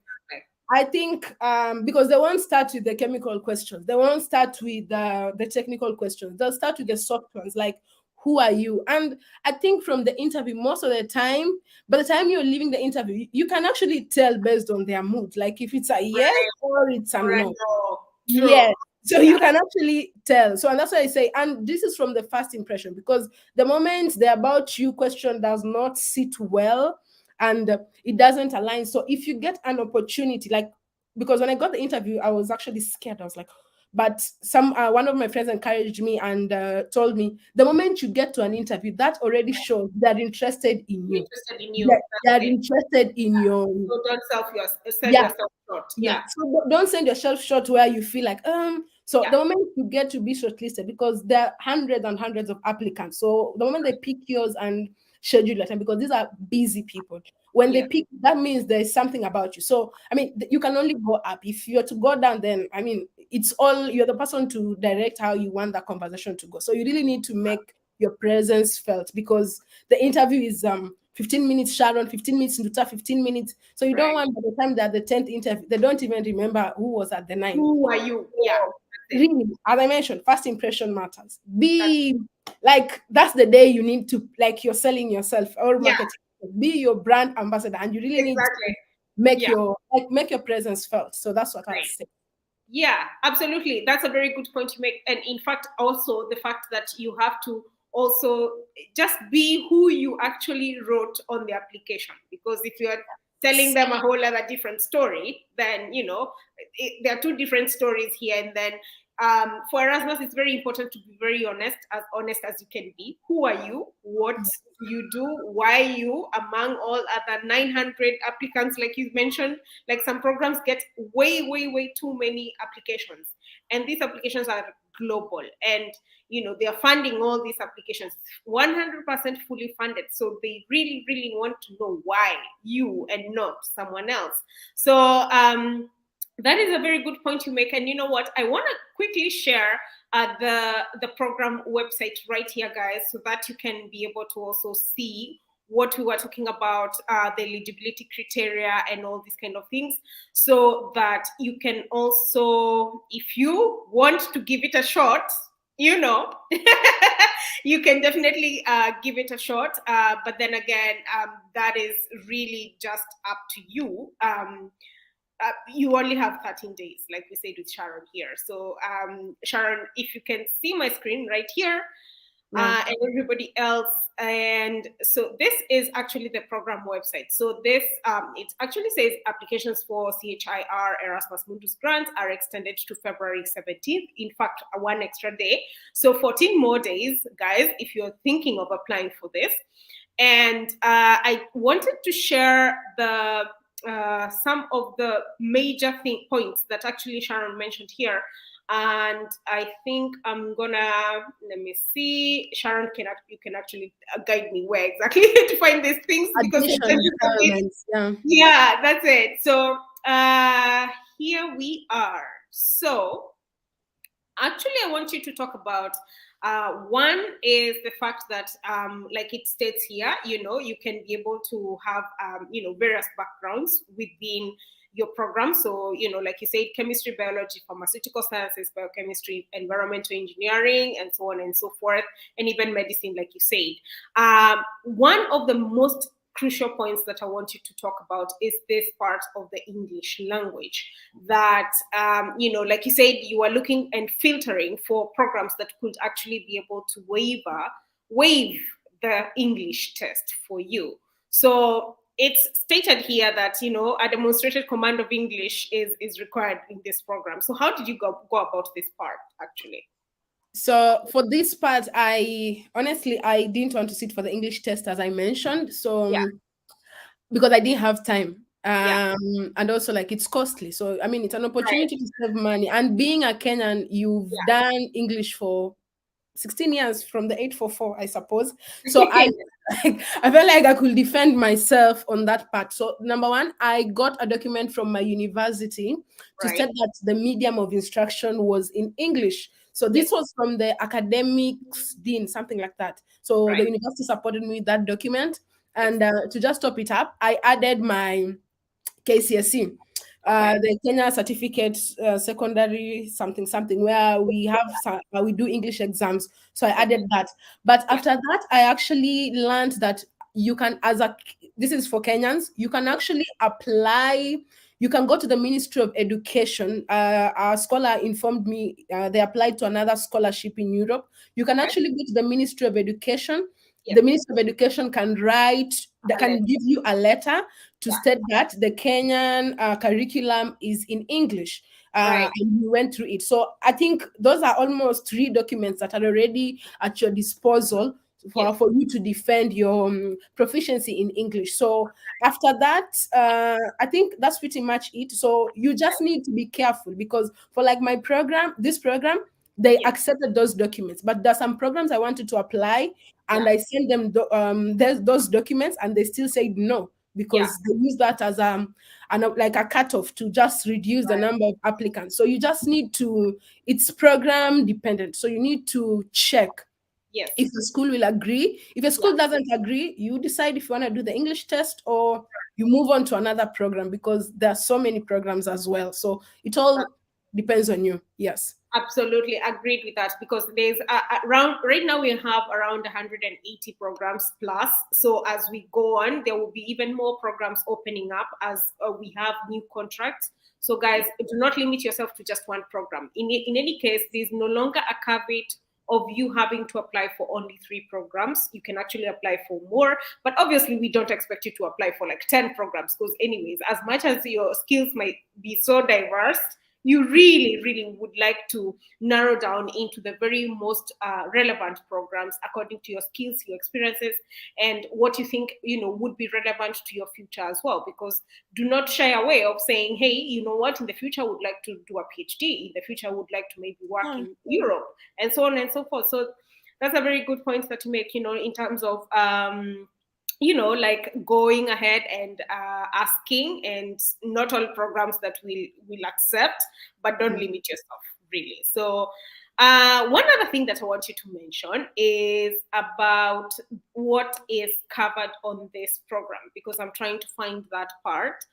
I think because they won't start with the chemical questions, they won't start with the technical questions. They'll start with the soft ones, like who are you? And I think from the interview, most of the time, by the time you're leaving the interview, you can actually tell based on their mood, like if it's a yes Right. or it's a Or a no. no. True. Yes. So Yeah. you can actually tell. So, and that's why I say, and this is from the first impression, because the moment the about you question does not sit well, and it doesn't align. So if you get an opportunity, like, because when I got the interview, I was actually scared. I was like, but some one of my friends encouraged me and told me, the moment you get to an interview, that already shows they're interested in you. Interested in you. They're That's it. interested in your, So don't sell yeah, yourself short. yeah. Yeah. So don't send yourself short where you feel like so Yeah. the moment you get to be shortlisted, because there are hundreds and hundreds of applicants. So the moment they pick yours and schedule your time, because these are busy people. When they Yeah. pick, that means there's something about you. So I mean, you can only go up. If you're to go down, then I mean, it's all, you're the person to direct how you want that conversation to go. So you really need to make your presence felt, because the interview is 15 minutes Sharon, 15 minutes Nduta, 15 minutes. So you don't Right. want, by the time that the 10th interview, they don't even remember who was at the ninth. Who are you? Yeah. So, That's it. really, as I mentioned, first impression matters. That's, Be like, that's the day you need to, like, you're selling yourself or yeah. marketing. Be your brand ambassador, and you really need to Exactly. make Yeah. make your presence felt. So that's what I'll Right. say. Yeah, absolutely. That's a very good point to make. And in fact, also the fact that you have to also just be who you actually wrote on the application. Because if you are telling them a whole other different story, then, there are two different stories here. And then for Erasmus, it's very important to be very honest as you can be. Who are you? What you do? Why you? Among all other 900 applicants, like you mentioned, like some programs get way, way, way too many applications. And these applications are global. And, they are funding all these applications 100% fully funded. So they really, really want to know why you and not someone else. So, that is a very good point you make. And you know what? I want to quickly share the program website right here, guys, so that you can be able to also see what we were talking about, the eligibility criteria and all these kind of things, so that you can also, if you want to give it a shot, you can definitely give it a shot. But then again, that is really just up to you. You only have 13 days, like we said with Sharon here. So, Sharon, if you can see my screen right here, Yeah. and everybody else. And so this is actually the program website. So this, it actually says applications for CHIR Erasmus Mundus grants are extended to February 17th. In fact, one extra day. So 14 more days, guys, if you're thinking of applying for this. And I wanted to share the some of the major points that actually Sharon mentioned here. And I think I'm gonna, let me see, Sharon, you can actually guide me where exactly to find these things, because sometimes Admission it's a bit, requirements. Yeah. yeah, that's it. So here we are. So actually, I want you to talk about one is the fact that, like it states here, you can be able to have, various backgrounds within your program. So, like you said, chemistry, biology, pharmaceutical sciences, biochemistry, environmental engineering, and so on and so forth, and even medicine, like you said. One of the most crucial points that I want you to talk about is this part of the English language, that, like you said, you are looking and filtering for programs that could actually be able to waive the English test for you. So it's stated here that, a demonstrated command of English is required in this program. So how did you go about this part actually? So for this part, I didn't want to sit for the English test as I mentioned. So Yeah, because I didn't have time. yeah, And also like it's costly. So I mean it's an right, opportunity to save money. And being a Kenyan, you've yeah. done English for 16 years from the 844, I suppose. So I I felt like I could defend myself on that part. So number one, I got a document from my university to Right, state that the medium of instruction was in English. So yes, this was from the academics dean, something like that. So the right, university supported me with that document. yes, And to just top it up, I added my KCSE, okay, the Kenya Certificate Secondary something something, where we do English exams. So I okay, added that. But yeah, after that, I actually learned that you can, this is for Kenyans, you can yeah, actually apply. You can go to the Ministry of Education. Our scholar informed me they applied to another scholarship in Europe. You can okay, actually go to the Ministry of Education. yeah, The Ministry of Education can write, that I'll let, can give you a letter to yeah, state that the Kenyan curriculum is in English. right, And we went through it. So I think those are almost three documents that are already at your disposal yes, for you to defend your proficiency in English. So after that, I think that's pretty much it. So you just need to be careful, because for like my program, this program, they yes, accepted those documents, but there's some programs I wanted to apply, yeah, and I sent them those documents, and they still said no, yeah, because they use that as like a cutoff to just reduce the right, number of applicants. So you just need to, it's program dependent. So you need to check yes, if the school will agree. If a yeah. school doesn't agree, you decide if you want to do the English test or you move on to another program, because there are so many programs as well. So it all depends on you. Yes. Absolutely agreed with that, because there's around right now we have around 180 programs plus. So as we go on, there will be even more programs opening up as we have new contracts. So guys, do not limit yourself to just one program. In any case, there's no longer a caveat of you having to apply for only 3 programs. You can actually apply for more, but obviously we don't expect you to apply for like 10 programs, because anyways, as much as your skills might be so diverse, you really, really would like to narrow down into the very most relevant programs according to your skills, your experiences, and what you think would be relevant to your future as well. Because do not shy away of saying, hey, you know what, in the future I would like to do a PhD. In the future I would like to maybe work Yeah. in Europe, and so on and so forth. So that's a very good point that you make. In terms of like going ahead and asking, and not all programs that will accept, but don't Mm. limit yourself, really. So one other thing that I want you to mention is about what is covered on this program, because I'm trying to find that part.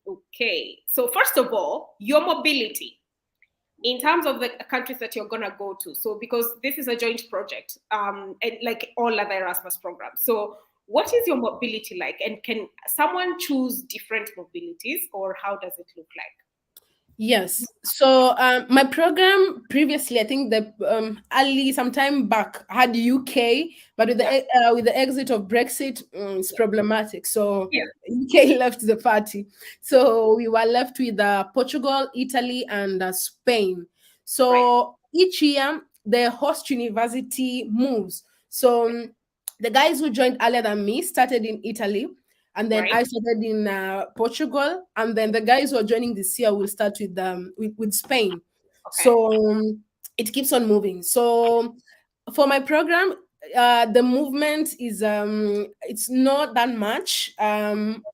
Okay, so first of all, your mobility in terms of the countries that you're going to go to. So because this is a joint project, and like all other Erasmus programs. So what is your mobility like, and can someone choose different mobilities, or how does it look like? Yes. So my program previously, I think the early sometime back had UK, but Yeah, with the exit of Brexit, it's yeah, problematic. So yeah, UK left the party. So we were left with Portugal, Italy, and Spain. right, So each year the host university moves. So The guys who joined earlier than me started in Italy, and then Right. I started in Portugal, and then the guys who are joining this year will start with Spain. Okay. So it keeps on moving. So for my program, the movement is it's not that much.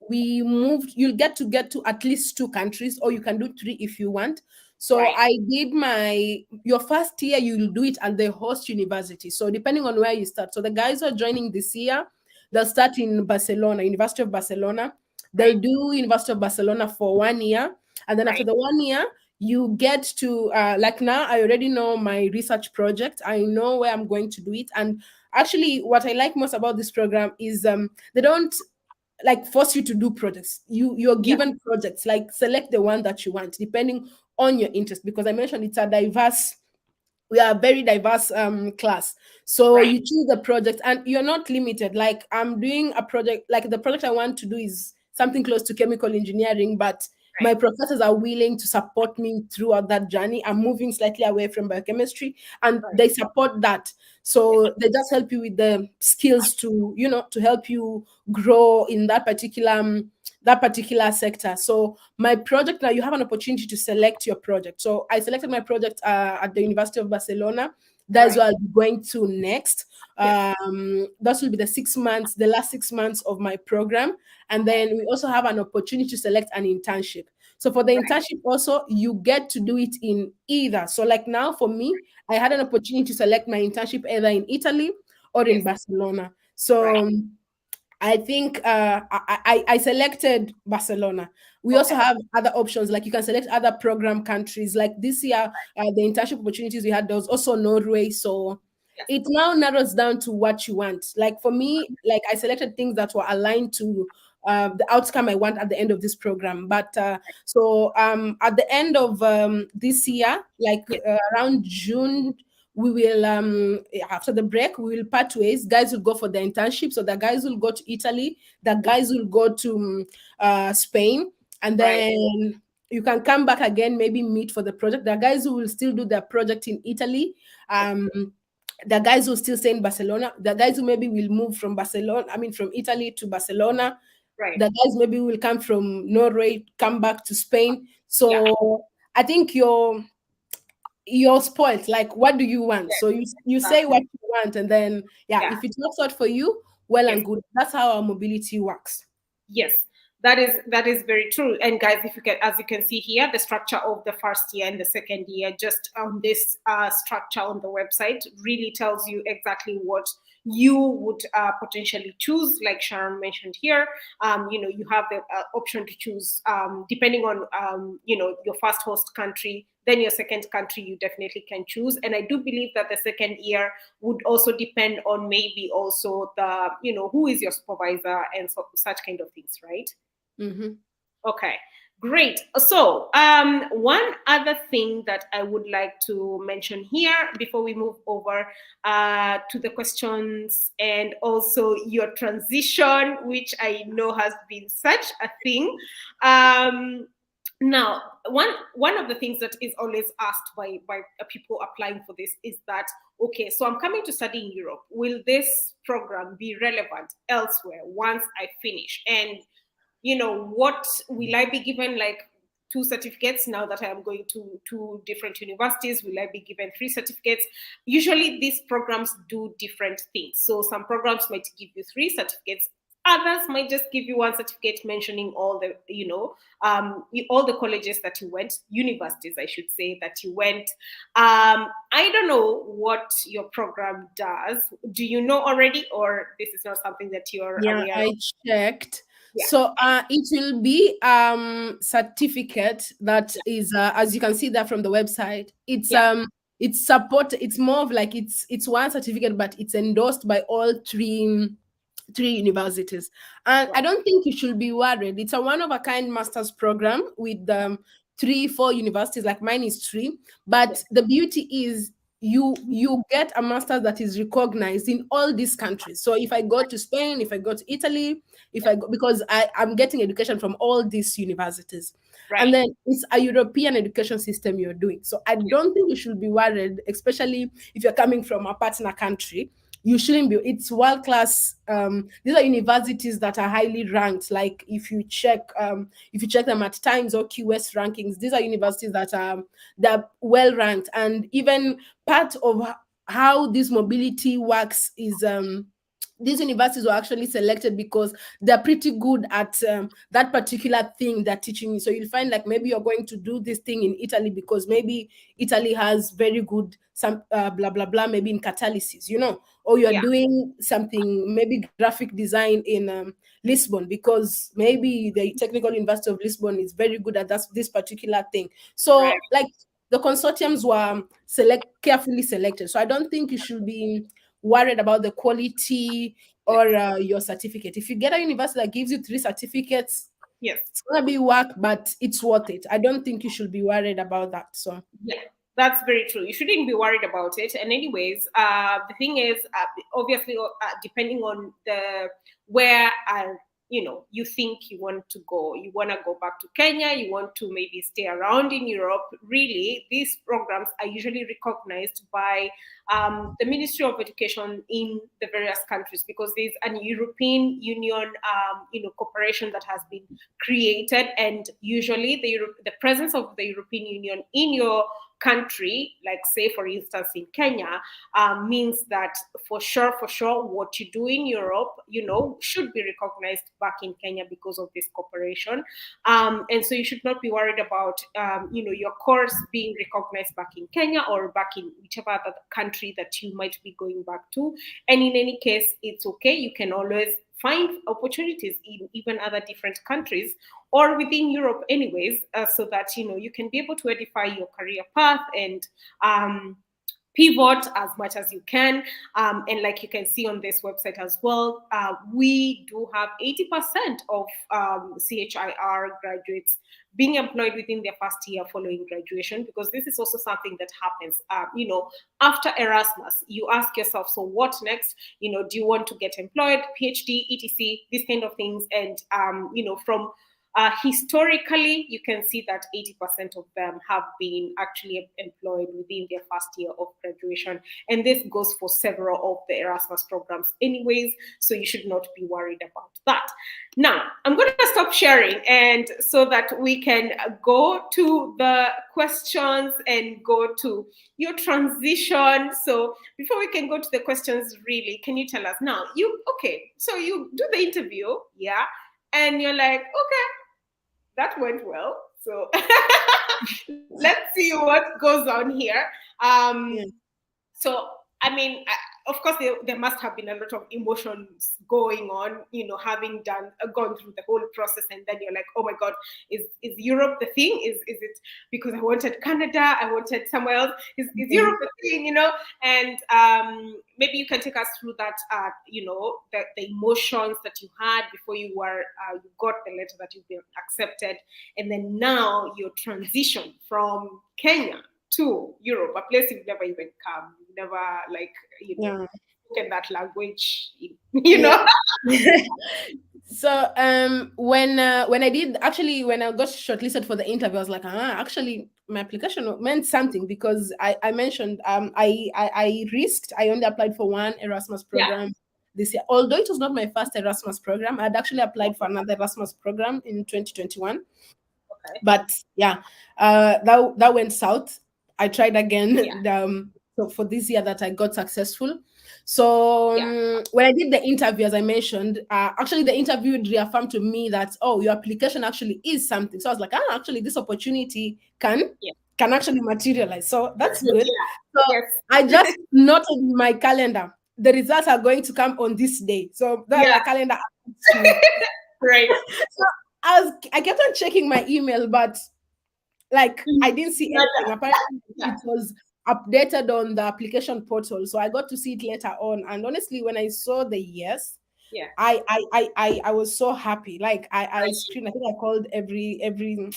We moved. You'll get to at least two countries, or you can do three if you want. So Right. I did your first year, you'll do it at the host university. So depending on where you start. So the guys who are joining this year, they'll start in Barcelona, University of Barcelona. Right. They'll do University of Barcelona for 1 year. And then after Right. the 1 year, you get to like now I already know my research project. I know where I'm going to do it. And actually what I like most about this program is they don't like force you to do projects. You're Yeah. given projects, like select the one that you want depending on your interest, because I mentioned it's a diverse, we are a very diverse class. So Right. you choose the project and you're not limited. Like I'm doing a project, like the project I want to do is something close to chemical engineering, but my Right. professors are willing to support me throughout that journey. I'm moving slightly away from biochemistry and Right. they support that. Yeah. So they just help you with the skills to, to help you grow in that particular sector. So my project, now you have an opportunity to select your project. So I selected my project at the University of Barcelona. That's Right. what I'll be going to next. Yes. That will be the last 6 months of my program. And Okay. then we also have an opportunity to select an internship. So for the Right. internship also, you get to do it in either. So like now for me, I had an opportunity to select my internship either in Italy or in Yes. Barcelona. Right. So I think I selected Barcelona. We also Okay. have other options, like you can select other program countries. Like this year, the internship opportunities we had, there was also Norway. So Yes. it now narrows down to what you want. Like for me, like I selected things that were aligned to the outcome I want at the end of this program. But at the end of this year, like Yes. around June, we will after the break we will part ways. Guys will go for the internship, so the guys will go to Italy, the guys will go to Spain, and Right. then you can come back again, maybe meet for the project. The guys who will still do their project in Italy, Yes. the guys who still stay in Barcelona, the guys who maybe will move from Barcelona, I mean from Italy to Barcelona, Right. the guys maybe will come from Norway, come back to Spain. Yeah. So I think you're spoiled. Like, what do you want? Yes. So you say Exactly. what you want, and then yeah, Yeah. if it works out for you, well Yes. and good. That's how our mobility works. Yes, that is very true. And guys, if you can, as you can see here, the structure of the first year and the second year, just on this structure on the website, really tells you exactly what you would potentially choose. Like Sharon mentioned here, you have the option to choose depending on your first host country. Then your second country, you definitely can choose. And I do believe that the second year would also depend on maybe also the who is your supervisor and such kind of things, right? Hmm. Okay, great. So one other thing that I would like to mention here before we move over to the questions and also your transition, which I know has been such a thing. um, Now, one of the things that is always asked by people applying for this is that, okay, so I'm coming to study in Europe. Will this program be relevant elsewhere once I finish? And what will I be given, like two certificates now that I am going to two different universities? Will I be given three certificates? Usually these programs do different things. So some programs might give you three certificates, others might just give you one certificate mentioning all the all the colleges that you went, universities I should say, that you went. I don't know what your program does. Do you know already, or this is not something that you're Yeah, aware I of? checked. Yeah. So it will be certificate that Yeah. is as you can see that from the website. Yeah. It's support. It's more of like it's one certificate, but it's endorsed by all three universities. And I Right. don't think you should be worried. It's a one of a kind master's program with 3, 4 universities. Like mine is three, Yeah. but the beauty is you get a master's that is recognized in all these countries. So if I go to Spain, if I go to Italy, if Yeah. I go, because I'm getting education from all these universities, and Right. then it's a European education system you're doing. So I Yeah. don't think you should be worried, especially if you're coming from a partner country. you shouldn't be. It's world class. These are universities that are highly ranked. Like if you check them at Times or QS rankings, these are universities that are they're well ranked. And even part of how this mobility works is these universities were actually selected because they're pretty good at that particular thing they're teaching you. So you'll find like maybe you're going to do this thing in Italy because maybe Italy has very good some blah blah blah, maybe in catalysis, or you're Yeah. doing something maybe graphic design in Lisbon because maybe the Technical University of Lisbon is very good at this particular thing. Right. So like the consortiums were carefully selected. So I don't think you should be worried about the quality Yeah. or your certificate. If you get a university that gives you 3 certificates, Yes. it's gonna be work, but it's worth it. I don't think you should be worried about that. So Yeah, that's very true. You shouldn't be worried about it. And anyways, the thing is, obviously, depending on the where you think you want to go, you want to go back to Kenya, you want to maybe stay around in Europe. Really, these programs are usually recognized by the Ministry of Education in the various countries because there's an European Union, cooperation that has been created, and usually the presence of the European Union in your country, like say for instance in Kenya, means that for sure, what you do in Europe, should be recognized back in Kenya because of this cooperation. And so you should not be worried about, your course being recognized back in Kenya or back in whichever other country that you might be going back to. And in any case, it's okay. You can always find opportunities in even other different countries or within Europe, anyways, so that you can be able to edify your career path and pivot as much as you can. And like you can see on this website as well, we do have 80% of CHIR graduates being employed within their first year following graduation, because this is also something that happens. After Erasmus, you ask yourself, so what next? Do you want to get employed, PhD, etc., these kind of things? And, from historically, you can see that 80% of them have been actually employed within their first year of graduation. And this goes for several of the Erasmus programs anyways, so you should not be worried about that. Now, I'm going to stop sharing and so that we can go to the questions and go to your transition. So before we can go to the questions, really, can you tell us now, so you do the interview, yeah, and you're like, okay, that went well. So let's see what goes on here. yeah. So, I mean, of course, there must have been a lot of emotions going on, having gone through the whole process, and then you're like, oh my God, is Europe the thing? Is it because I wanted Canada, I wanted somewhere else? Is Europe the thing? And maybe you can take us through that, the emotions that you had before you got the letter that you've been accepted, and then now your transition from Kenya to Europe, a place you've never even come, you've never Yeah. spoken that language, Yeah. So when I got shortlisted for the interview, I was like, actually my application meant something because I mentioned I risked. I only applied for one Erasmus Yeah. program this year, although it was not my first Erasmus program. I'd actually applied for another Erasmus program in 2021. Okay. But yeah, that went south. I tried again. Yeah. So for this year that I got successful. So Yeah. when I did the interview, as I mentioned, actually the interview reaffirmed to me that your application actually is something. So I was like, actually this opportunity Yeah. can actually materialize. So that's Good. good. Yeah. So Yes. I just noted in my calendar the results are going to come on this day. So that Yeah. my calendar to Right. so I kept on checking my email, but like I didn't see anything. Apparently, Yeah. it was updated on the application portal, so I got to see it later on. And honestly, when I saw the yes, Yeah. I was so happy. Like I Right. screamed. I think I called every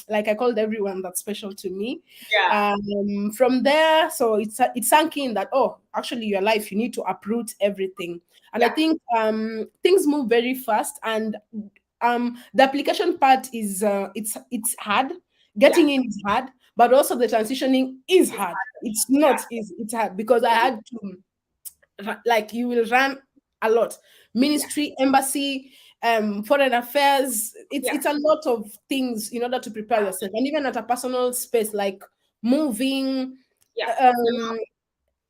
like I called everyone that's special to me. Yeah. From there, so it sank in that actually your life you need to uproot everything. And I Yeah. think things move very fast, and the application part is it's hard. Yeah. Getting in is hard, but also the transitioning is hard. It's Yeah. not easy. It's hard because I had to like you will run a lot. Yeah. Ministry, embassy, foreign affairs. It's Yeah. it's a lot of things in order to prepare Yeah. yourself, and even at a personal space like moving, Yeah. um,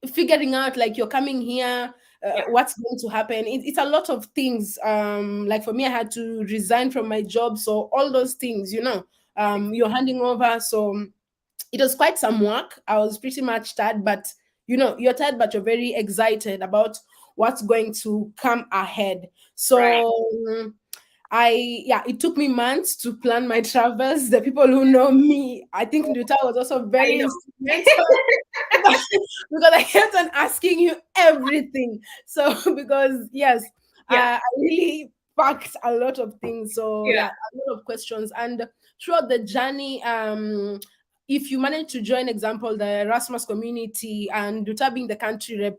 figuring out like you're coming here, Yeah. what's going to happen. It's a lot of things. Like for me, I had to resign from my job, so all those things, you're handing over. So it was quite some work. I was pretty much tired, but you're tired, but you're very excited about what's going to come ahead. Right. So yeah, it took me months to plan my travels. The people who know me, I think Nduta was also I very know. instrumental because I kept on asking you everything. So because yes, Yeah. I really packed a lot of things. So Yeah. yeah, a lot of questions. And throughout the journey, if you manage to join, example, the Erasmus community and Nduta being the country rep,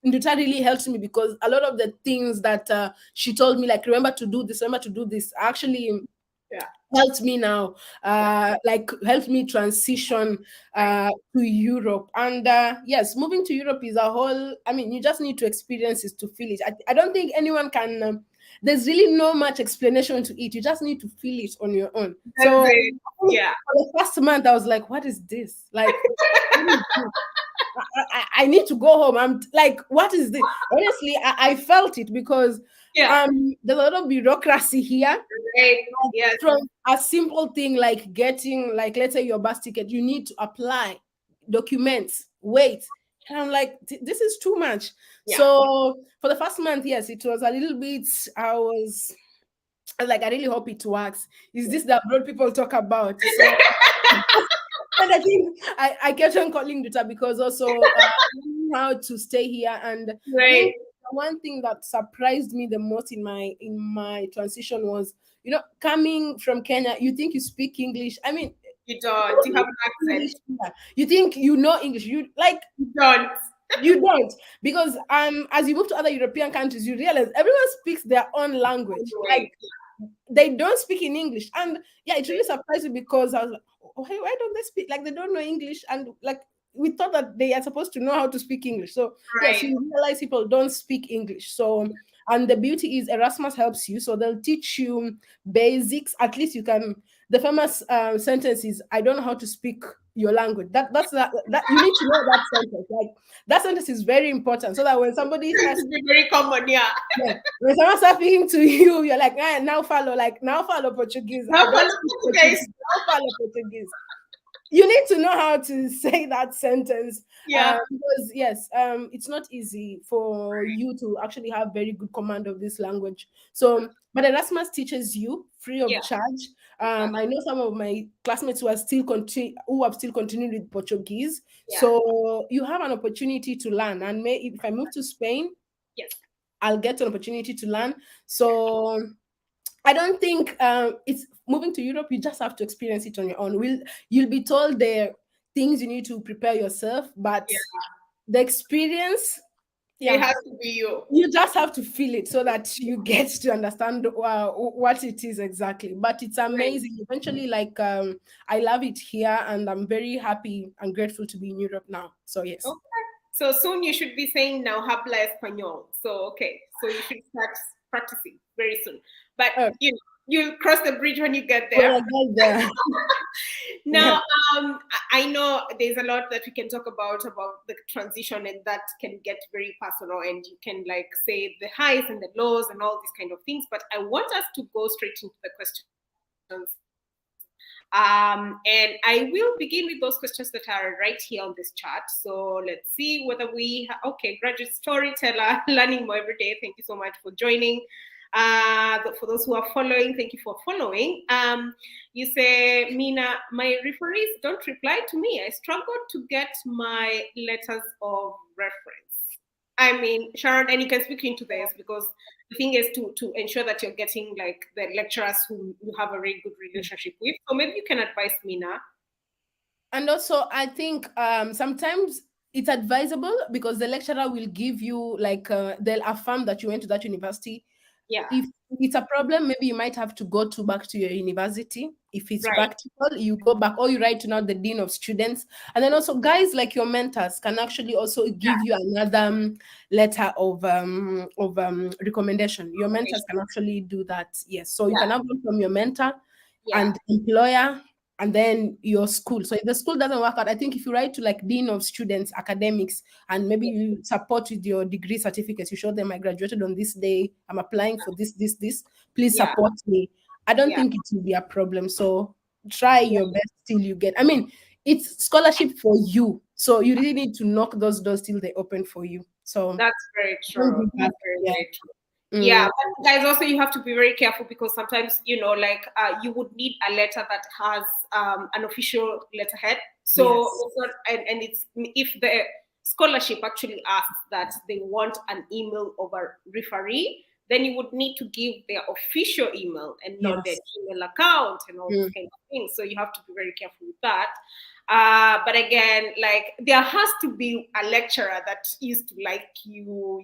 Nduta really helped me because a lot of the things that she told me, like remember to do this, actually Yeah. helped me now, Yeah. like helped me transition Right. to Europe. And yes, moving to Europe is a whole, I mean, you just need to experience it to feel it. I don't think anyone can, there's really no much explanation to it. You just need to feel it on your own. That's So it. for Yeah. the first month, I was like, what is this? Like, what is this? I need to go home. I'm like, what is this? Honestly, I felt it because Yeah. there's a lot of bureaucracy here. Right. Yes. From a simple thing like getting, like, let's say your bus ticket, you need to apply documents, wait. And I'm like, this is too much. Yeah. So for the first month, yes, it was a little bit, I was like, I really hope it works. Is this the abroad people talk about? So and I think I kept on calling Duta because also learning how to stay here. And I Right. think the one thing that surprised me the most in my transition was, coming from Kenya, you think you speak English. I mean, You don't. You nobody have an speaks accent. English here. You think you know English. You like You don't. you don't, because as you move to other European countries, you realize everyone speaks their own language. Like Anyway. they don't speak in English. And yeah, it really surprised me because I was like, why don't they speak? Like they don't know English, and like we thought that they are supposed to know how to speak English. So yes, Right. you realize people don't speak English. So and the beauty is Erasmus helps you. So they'll teach you basics. At least you can. The famous sentence is, "I don't know how to speak your language." That you need to know that sentence. Like that sentence is very important, so that when somebody This starts, is very common. Yeah. yeah. When someone starts speaking to you, you're like, now follow Portuguese. I Now don't follow speak you Portuguese. guys. Now follow Portuguese. You need to know how to say that sentence, Yeah. because yes, it's not easy for you to actually have very good command of this language. So, but Erasmus teaches you free of Yeah. charge. Exactly. I know some of my classmates who have still continued with Portuguese. Yeah. So you have an opportunity to learn. And if I move to Spain, Yes. I'll get an opportunity to learn. Yeah. So I don't think it's moving to Europe. You just have to experience it on your own. You'll be told the things you need to prepare yourself, but Yeah. the experience, It yeah, has to be you. you just have to feel it so that you get to understand what it is exactly. But it's Right. amazing. Eventually, like I love it here, and I'm very happy and grateful to be in Europe now. So yes. Okay. So soon you should be saying now habla español. So okay. So you should start practicing very soon. But Uh, you'll cross the bridge when you get when there. I get there, yeah. Now, I know there's a lot that we can talk about the transition, and that can get very personal, and you can like say the highs and the lows and all these kind of things. But I want us to go straight into the questions. And I will begin with those questions that are right here on this chat. So let's see whether okay, graduate storyteller, learning more every day. Thank you so much for joining. For those who are following, thank you for following. You say, Mina, my referees don't reply to me. I struggled to get my letters of reference. I mean, Sharon, and you can speak into this because the thing is to ensure that you're getting like the lecturers who you have a very good relationship with. So maybe you can advise Mina. And also, I think sometimes it's advisable because the lecturer will give you like they'll affirm that you went to that university. Yeah. If it's a problem, maybe you might have to go to back to your university. If it's Right. practical, you go back, or you write to now the dean of students. And then also guys like your mentors can actually also give you another letter of recommendation. Your mentors Information. can actually do that. Yes. So you Yeah. can have one from your mentor Yeah. and employer, and then your school. So if the school doesn't work out, I think if you write to like dean of students academics, and maybe Yeah. you support with your degree certificates, you show them I graduated on this day, I'm applying for this, please Yeah. support me. I don't Yeah. think it will be a problem. So try Yeah. your best till you get, I mean, it's scholarship for you, so you really need to knock those doors till they open for you. So That's very don't true. give That's up. very, Yeah. very true. Yeah, Mm, but guys, also you have to be very careful because sometimes, like, you would need a letter that has an official letterhead. So yes. it's not, and it's if the scholarship actually asks that they want an email of a referee, then you would need to give their official email and not their Yes. email account and all these Mm, kind of things. So you have to be very careful with that. But again, like there has to be a lecturer that used to like you, or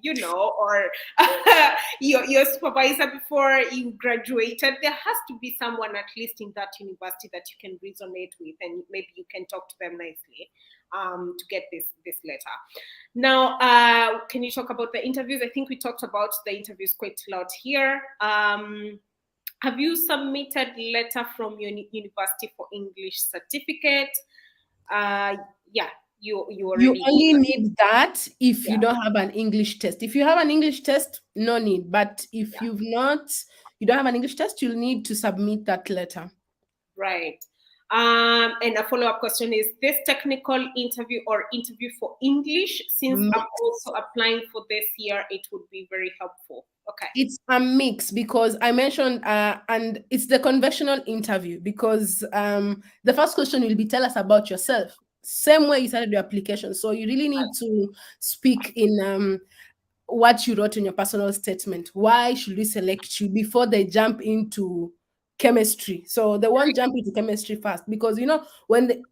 your supervisor before you graduated. There has to be someone at least in that university that you can resonate with, and maybe you can talk to them nicely to get this letter. Now, can you talk about the interviews? I think we talked about the interviews quite a lot here. Have you submitted letter from your university for English certificate? Uh, yeah, you you already did only that. need that if you Yeah, don't have an English test. If you have an English test, no need. But if yeah, you don't have an English test, you'll need to submit that letter. right. And a follow-up question is this technical interview or interview for English? Since I'm Mix. also applying for this year, it would be very helpful. Okay. It's a mix because I mentioned, and it's the conventional interview because the first question will be tell us about yourself. Same way you started your application. So you really need to speak in what you wrote in your personal statement. Why should we select you before they jump into chemistry? So they won't jump into chemistry fast because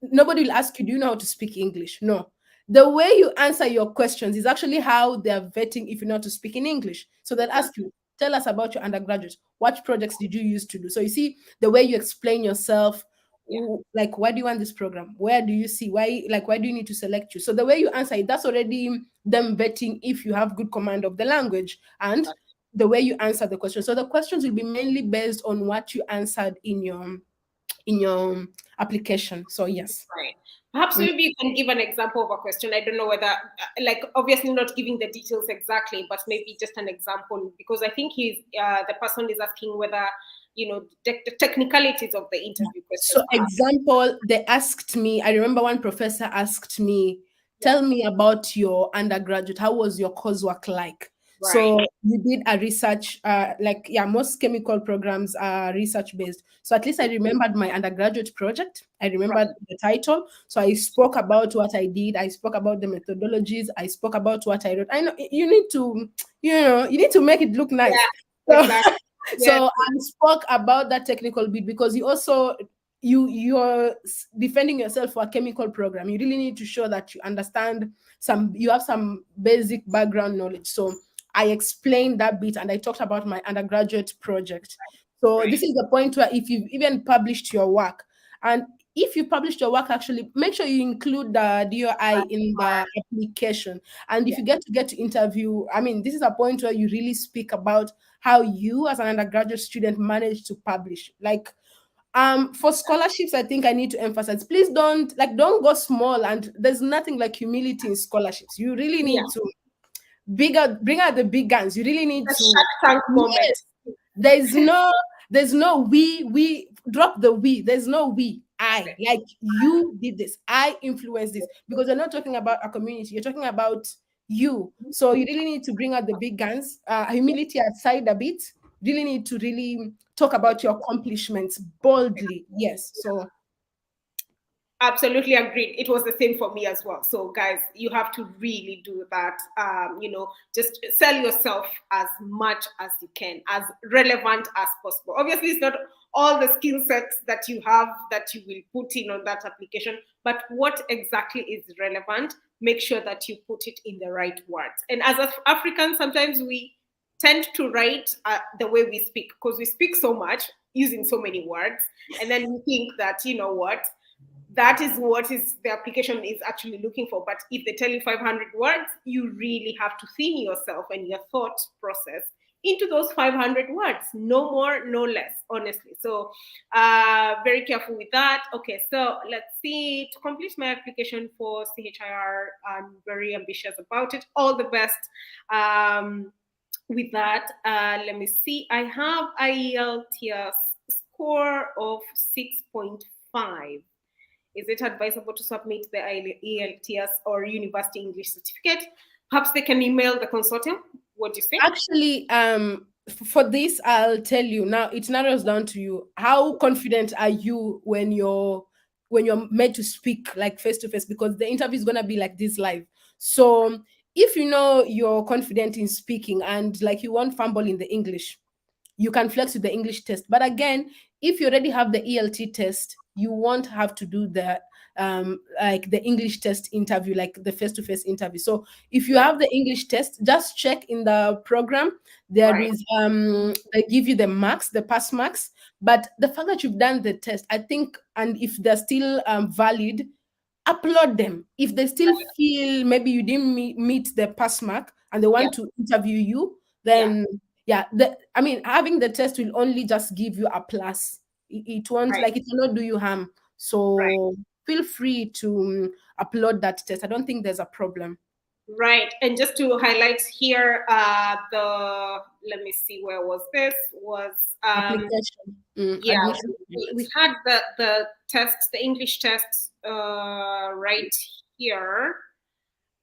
nobody will ask you, do you know how to speak English? No. The way you answer your questions is actually how they are vetting if you know how to speak in English. So they'll ask Exactly. you, tell us about your undergraduate. What projects did you use to do? So you see the way you explain yourself, Yeah. like why do you want this program, where do you see why do you need to select you? So the way you answer it, that's already them vetting if you have good command of the language, and Exactly. the way you answer the question. So the questions will be mainly based on what you answered in your application. So yes. Right. Perhaps Mm. maybe you can give an example of a question. I don't know whether, like, obviously not giving the details exactly, but maybe just an example, because I think the person is asking whether, the technicalities of the interview questions, So perhaps. example, they asked me, I remember one professor asked me, Yeah. tell me about your undergraduate. How was your coursework like? Right. So you did a research, like, yeah, most chemical programs are research based. So at least I remembered my undergraduate project. I Right. remembered the title. So I spoke about what I did. I spoke about the methodologies. I spoke about what I wrote. I know you need to make it look nice. Yeah. So Exactly. Yes. so I spoke about that technical bit because you're defending yourself for a chemical program. You really need to show that you have some basic background knowledge. So I explained that bit and I talked about my undergraduate project. So Right. this is the point where if you've even published your work, and if you published your work, actually make sure you include the DOI in the application. And if Yeah. you get to interview, I mean, this is a point where you really speak about how you as an undergraduate student managed to publish. Like for scholarships, I think I need to emphasize, please don't go small, and there's nothing like humility in scholarships. You really Yeah. need to bring out the big guns. You really need The to, Shark Tank moment. yes, there's no we drop the we. There's no we. I like you did this. I influenced this because you're not talking about a community. You're talking about you. So you really need to bring out the big guns. Humility aside a bit. Really need to really talk about your accomplishments boldly. Yes. So Absolutely agreed. It was the same for me as well. So, guys, you have to really do that. Just sell yourself as much as you can, as relevant as possible. Obviously, it's not all the skill sets that you have that you will put in on that application, but what exactly is relevant, make sure that you put it in the right words. And as Africans, sometimes we tend to write the way we speak, because we speak so much using so many words, and then we think that, you know what, that is what is the application is actually looking for. But if they tell you 500 words, you really have to thin yourself and your thought process into those 500 words, no more, no less, honestly. So very careful with that. Okay, so let's see. To complete my application for CHIR, I'm very ambitious about it. All the best with that. Let me see. I have IELTS score of 6.5. Is it advisable to submit the ELTS or University English Certificate? Perhaps they can email the consortium. What do you think? Actually, for this, I'll tell you now. It narrows down to you. How confident are you when you're made to speak like face to face? Because the interview is gonna be like this live. So if you know you're confident in speaking and like you won't fumble in the English, you can flex with the English test. But again, if you already have the ELT test, you won't have to do the like the English test interview, like the face-to-face interview. So if you Right, have the English test, just check in the program. There right, is they give you the marks, the pass marks. But the fact that you've done the test, I think, and if they're still valid, upload them. If they still feel maybe you didn't meet the pass mark and they yeah, want to interview you, yeah, then yeah, I mean, having the test will only just give you a plus. It won't, right, like, it will not do you harm. right. So feel free to upload that test. I don't think there's a problem. Right. And just to highlight here, let me see, where was this? Was Application, yeah, admission we process. had the test, the English test, right here.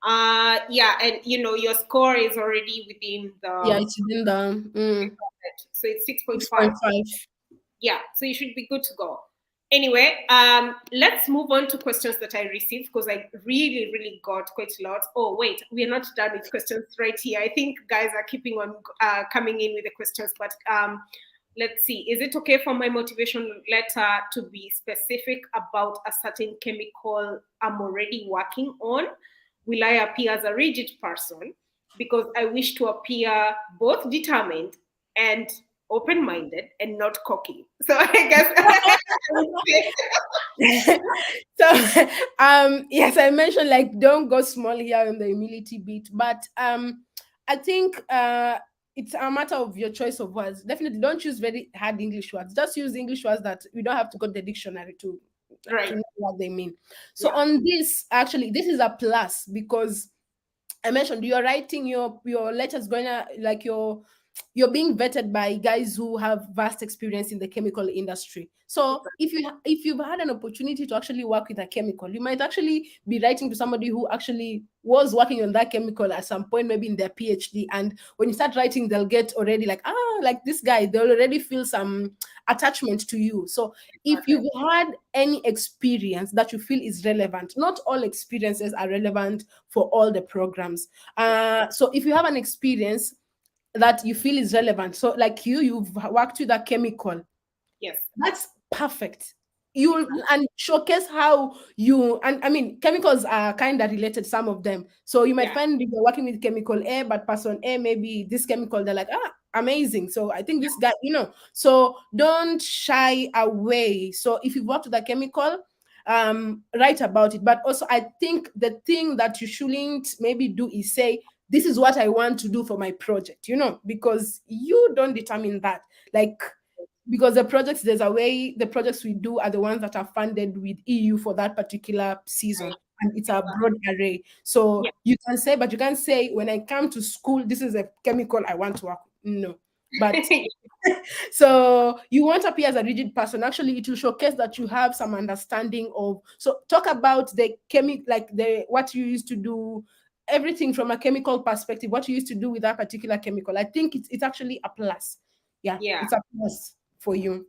Yeah, and you know your score is already within Yeah, the, it's within the so it's 6.5. 6.5. Yeah, so you should be good to go. Anyway, let's move on to questions that I received, because I really, really got quite a lot. Oh, wait, we are not done with questions right here. I think guys are keeping on coming in with the questions, but let's see. Is it okay for my motivation letter to be specific about a certain chemical I'm already working on? Will I appear as a rigid person? Because I wish to appear both determined and open-minded and not cocky. So I guess I would say, So yes, I mentioned like don't go small here on the humility bit, but I think it's a matter of your choice of words. Definitely don't use very hard English words. Just use English words that you don't have to go to the dictionary to right. know what they mean. So Yeah. on this, actually, this is a plus because I mentioned you're writing your letters going to like you're being vetted by guys who have vast experience in the chemical industry. So if you've had an opportunity to actually work with a chemical, you might actually be writing to somebody who actually was working on that chemical at some point, maybe in their PhD. And when you start writing, they'll get already like, like this guy, they'll already feel some attachment to you. So if Exactly. you've had any experience that you feel is relevant, not all experiences are relevant for all the programs. So if you have an experience that you feel is relevant, so like you've worked with a chemical, Yes. that's perfect. You and showcase how you, and I mean chemicals are kind of related, some of them. So you might Yeah. find you're working with chemical A, but person A maybe this chemical, they're like, amazing. So I think this guy, so don't shy away. So if you've worked with a chemical, write about it. But also I think the thing that you shouldn't maybe do is say, this is what I want to do for my project, because you don't determine that. Like, because there's a way the projects we do are the ones that are funded with EU for that particular season, Right. and it's a Exactly. broad array. So Yeah. you can say, but you can't say when I come to school, this is a chemical I want to work with. No. But so you won't appear as a rigid person. Actually, it will showcase that you have some understanding of. So talk about the like the what you used to do, everything from a chemical perspective, what you used to do with that particular chemical. I think it's actually a plus. Yeah, Yeah. it's a plus for you.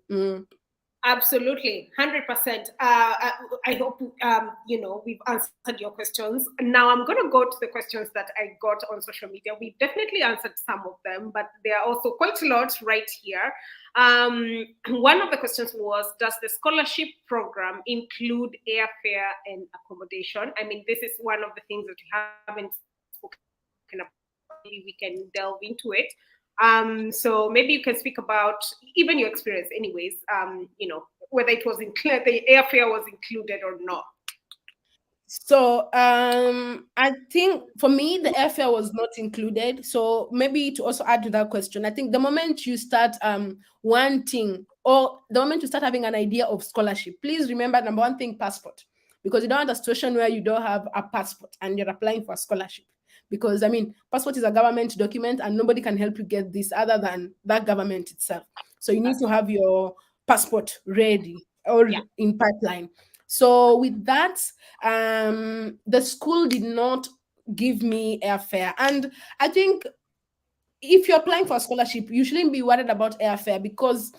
Absolutely, 100%. I hope we've answered your questions. Now I'm going to go to the questions that I got on social media. We've definitely answered some of them, but there are also quite a lot right here. One of the questions was, does the scholarship program include airfare and accommodation? I mean, this is one of the things that we haven't spoken about. Maybe we can delve into it. So maybe you can speak about even your experience, anyways. Whether it was included, the airfare was included or not. So I think for me the airfare was not included. So maybe to also add to that question, I think the moment you start wanting, or the moment you start having an idea of scholarship, please remember number one thing, passport. Because you don't want a situation where you don't have a passport and you're applying for a scholarship. Because I mean, passport is a government document and nobody can help you get this other than that government itself. So you need That's to have your passport ready or yeah, in pipeline. So with that, the school did not give me airfare. And I think if you're applying for a scholarship, you shouldn't be worried about airfare, because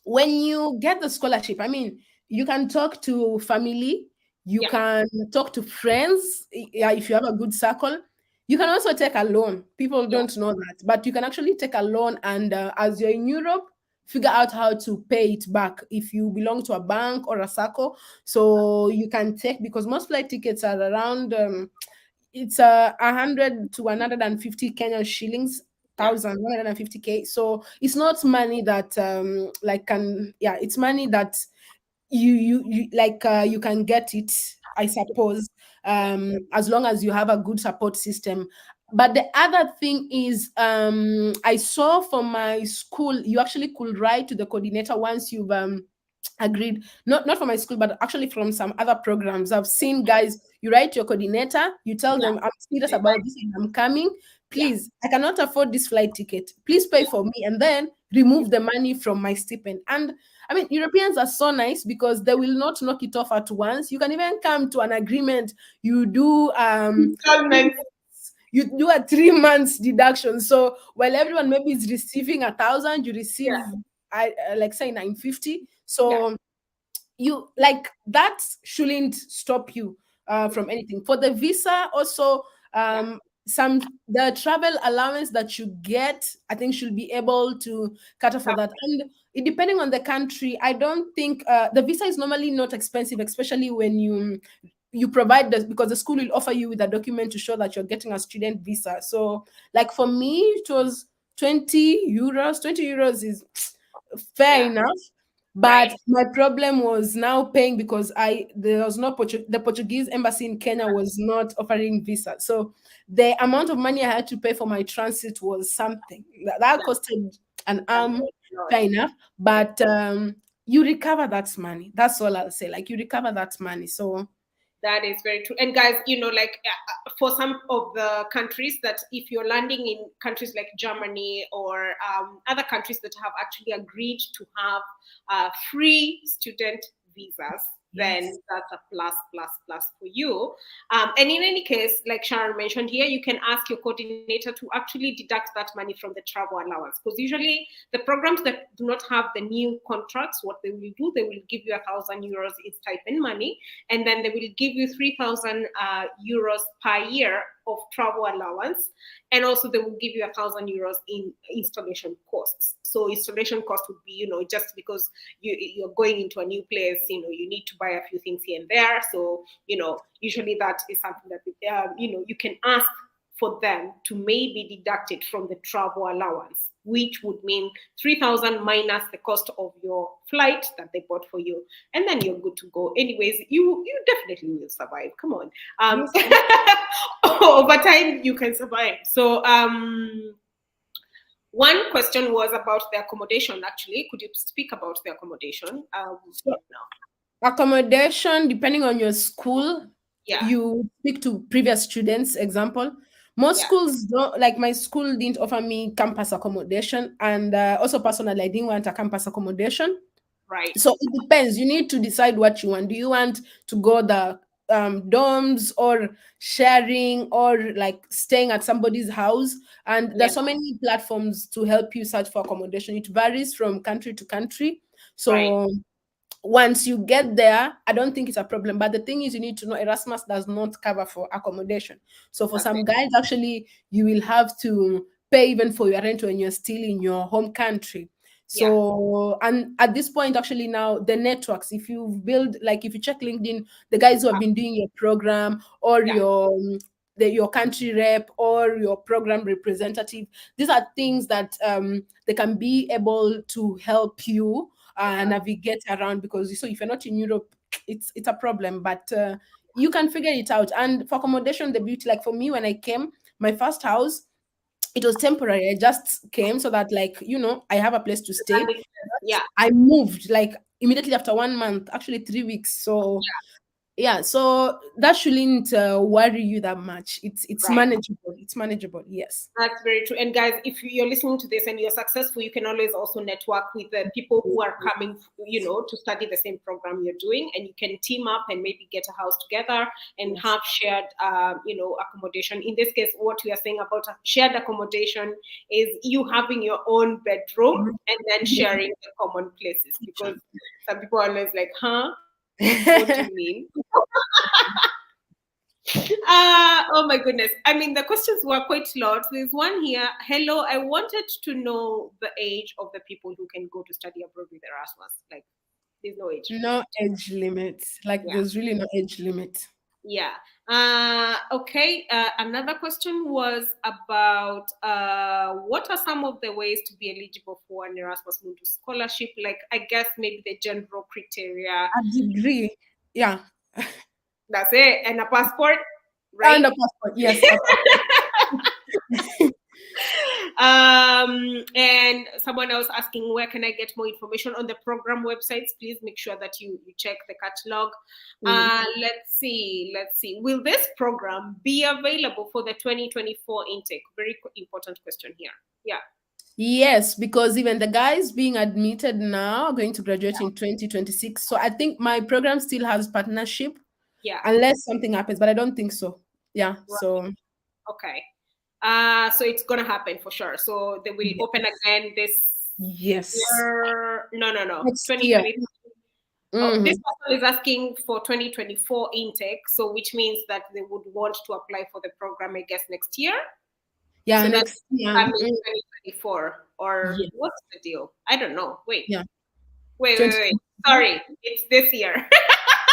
when you get the scholarship, I mean, you can talk to family, you yeah, can talk to friends, yeah, if you have a good circle. You can also take a loan. People yeah. don't know that, but you can actually take a loan, and as you're in Europe, figure out how to pay it back if you belong to a bank or a circle. So you can take, because most flight tickets are around it's 100 to 150 Kenyan shillings, Yeah. 1,150K. So it's not money that like can, yeah, it's money that you like you can get it, I suppose, Yeah. as long as you have a good support system. But the other thing is, I saw from my school, you actually could write to the coordinator once you've agreed. Not from my school, but actually from some other programs. I've seen guys, you write to your coordinator, you tell Yeah. them, I'm serious They about might- this and I'm coming. Yeah. Please, I cannot afford this flight ticket. Please pay Yeah. for me, and then remove the money from my stipend. And I mean, Europeans are so nice because they will not knock it off at once. You can even come to an agreement. You do Installments. you do a 3 months deduction. So while everyone maybe is receiving 1,000, you receive, Yeah. I like say 950. Yeah. So you like that shouldn't stop you from anything. For the visa also, Yeah. some the travel allowance that you get, I think, should be able to cater for that. And it, depending on the country, I don't think the visa is normally not expensive, especially when you provide this, because the school will offer you with a document to show that you're getting a student visa. So like for me it was 20 euros. 20 euros is fair Yeah. enough. Right. But my problem was now paying, because there was no the Portuguese embassy in Kenya was not offering visa. So the amount of money I had to pay for my transit was something that That's costed an a arm. lot. Fair enough. Yeah. But you recover that money. That's all I'll say. Like, you recover that money. So That is very true. And guys, like for some of the countries, that if you're landing in countries like Germany or other countries that have actually agreed to have free student visas, then yes. that's a plus, plus, plus for you. And in any case, like Sharon mentioned here, you can ask your coordinator to actually deduct that money from the travel allowance. Because usually the programs that do not have the new contracts, what they will do, they will give you 1,000 euros in stipend money, and then they will give you 3,000 euros per year of travel allowance, and also they will give you 1,000 euros in installation costs. So installation cost would be, just because you're going into a new place, you need to buy a few things here and there. So usually that is something that you can ask for them to maybe deduct it from the travel allowance, which would mean 3,000 minus the cost of your flight that they bought for you, and then you're good to go. Anyways, you definitely will survive. Come on, Yes. over time you can survive. So one question was about the accommodation. Actually, could you speak about the accommodation? So No. accommodation, depending on your school, Yeah, you speak to previous students. Example, most yeah, schools don't, like my school didn't offer me campus accommodation, and also personally, I didn't want a campus accommodation. right. So it depends. You need to decide what you want. Do you want to go the dorms, or sharing, or like staying at somebody's house? And Yeah, there's so many platforms to help you search for accommodation. It varies from country to country. right. So once you get there, I don't think it's a problem. But the thing is, you need to know Erasmus does not cover for accommodation. So for That's some it. guys, actually, you will have to pay even for your rent when you're still in your home country. Yeah, So, and at this point, actually, now the networks, if you build, like if you check LinkedIn, the guys who have been doing your program or yeah, your your country rep or your program representative. These are things that they can be able to help you navigate around, because so if you're not in Europe, it's a problem. But you can figure it out. And for accommodation, the beauty, like for me, when I came, my first house, it was temporary. I just came so that, like, I have a place to That stay. makes sense. Yeah. I moved like immediately after 1 month, actually 3 weeks. So yeah, so that shouldn't worry you that much. It's Right. manageable. It's manageable. Yes. That's very true. And guys, if you're listening to this and you're successful, you can always also network with the people who are coming, to study the same program you're doing, and you can team up and maybe get a house together and have shared, accommodation. In this case, what we are saying about a shared accommodation is you having your own bedroom and then sharing the common places, because some people are always like, huh? What do you mean? Oh my goodness. I mean, the questions were quite lot. There's one here. Hello, I wanted to know the age of the people who can go to study abroad with Erasmus. Like, there's no age. No age limit. Like, Yeah. there's really no age limit. Yeah. Okay. Another question was about what are some of the ways to be eligible for an Erasmus Mundus scholarship? Like, I guess maybe the general criteria. A degree. Yeah. That's it. And a passport, right? And a passport. Yes. A passport. And someone else asking, where can I get more information on the program websites? Please make sure that you check the catalog. Let's see. Will this program be available for the 2024 intake? Very important question here. Yeah. Yes, because even the guys being admitted now are going to graduate in 2026. So I think my program still has partnership. Yeah. Unless something happens, but I don't think so. Yeah. Right. So okay. So it's gonna happen for sure. So they will open again this yes year. No. Next 2023. year. This person is asking for 2024 intake, so which means that they would want to apply for the program, I guess, next year. Yeah, So next year. 2024, or Yes. what's the deal? I don't know. Wait. Yeah. Wait. Sorry, it's this year.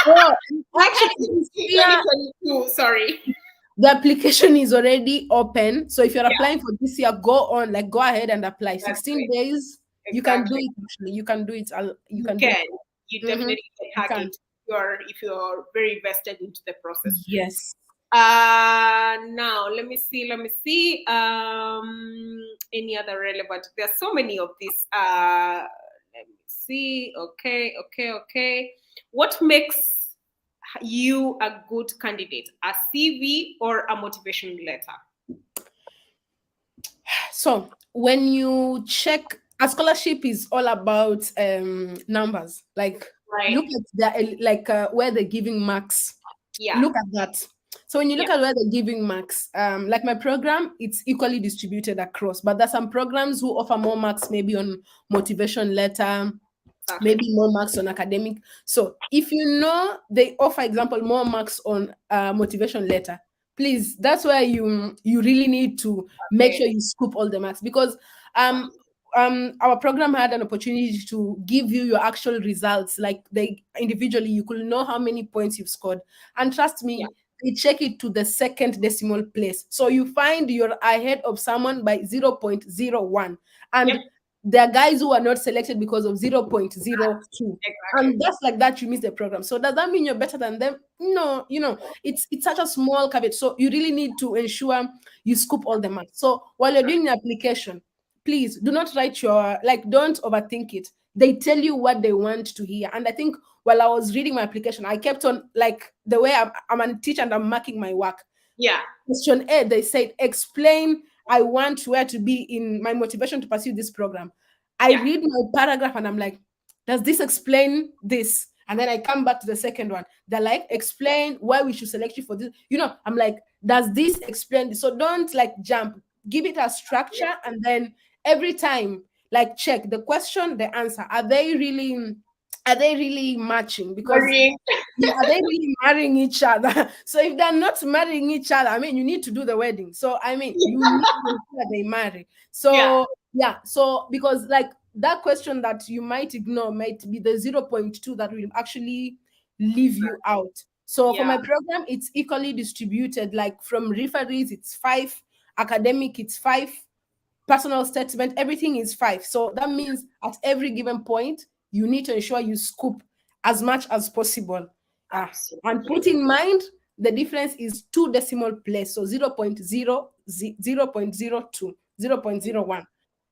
Oh, Actually, this it's year 2022. Sorry. the application is already open. So if you're Yeah. applying for this year, go ahead and apply. That's 16 great. days. You can do it. Actually, you can do it. You can do it. You definitely can hack can. it if you're very vested into the process. Yes. Now let me see. Any other relevant? There's so many of these. Let me see. Okay. What makes you a good candidate? A CV or a motivation letter? So when you check, a scholarship is all about numbers. Like, look at where they're giving marks. Yeah. Look at that. So when you look at where they're giving marks, like my program, it's equally distributed across. But there's some programs who offer more marks, maybe on motivation letter, maybe more marks on academic. So if they offer, example, more marks on motivation letter, please, that's where you really need to make sure you scoop all the marks, because our program had an opportunity to give you your actual results, like individually you could know how many points you've scored, and trust me, they check it to the second decimal place, so you find you're ahead of someone by 0.01, and there are guys who are not selected because of 0.02. Exactly. And that's like that, you miss the program. So does that mean you're better than them? No, it's such a small caveat. So you really need to ensure you scoop all the marks. So while you're doing the application, please do not write don't overthink it. They tell you what they want to hear. And I think while I was reading my application, I kept on, like, the way I'm a teacher and I'm marking my work. Yeah. Question A, they said, explain I want where to be in my motivation to pursue this program. I read my paragraph and I'm like, does this explain this? And then I come back to the second one. They're like, explain why we should select you for this. I'm like, does this explain this? So don't jump. Give it a structure, and then every time, check the question, the answer. Are they really matching? Because are they really marrying each other? So if they're not marrying each other, I mean, you need to do the wedding. So I mean, you need to ensure they marry. So so because that question that you might ignore might be the 0.2 that will actually leave you out. So for my program, it's equally distributed. Like from referees, it's 5, academic, it's 5, personal statement, everything is 5. So that means at every given point, you need to ensure you scoop as much as possible. And put in mind, the difference is 2 decimal place. So 0.0, 0.02, 0.01.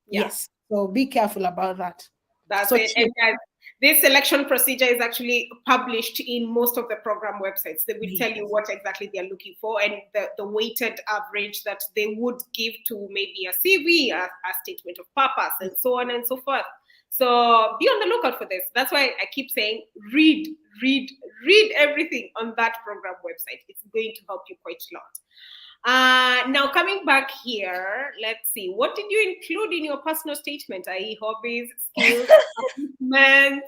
Yes. So be careful about that. That's So it. And guys, this selection procedure is actually published in most of the program websites. They will tell you what exactly they're looking for and the weighted average that they would give to maybe a CV, a statement of purpose, and so on and so forth. So be on the lookout for this. That's why I keep saying read everything on that program website. It's going to help you quite a lot. Now coming back here, let's see. What did you include in your personal statement? I.e., hobbies, skills, accomplishments,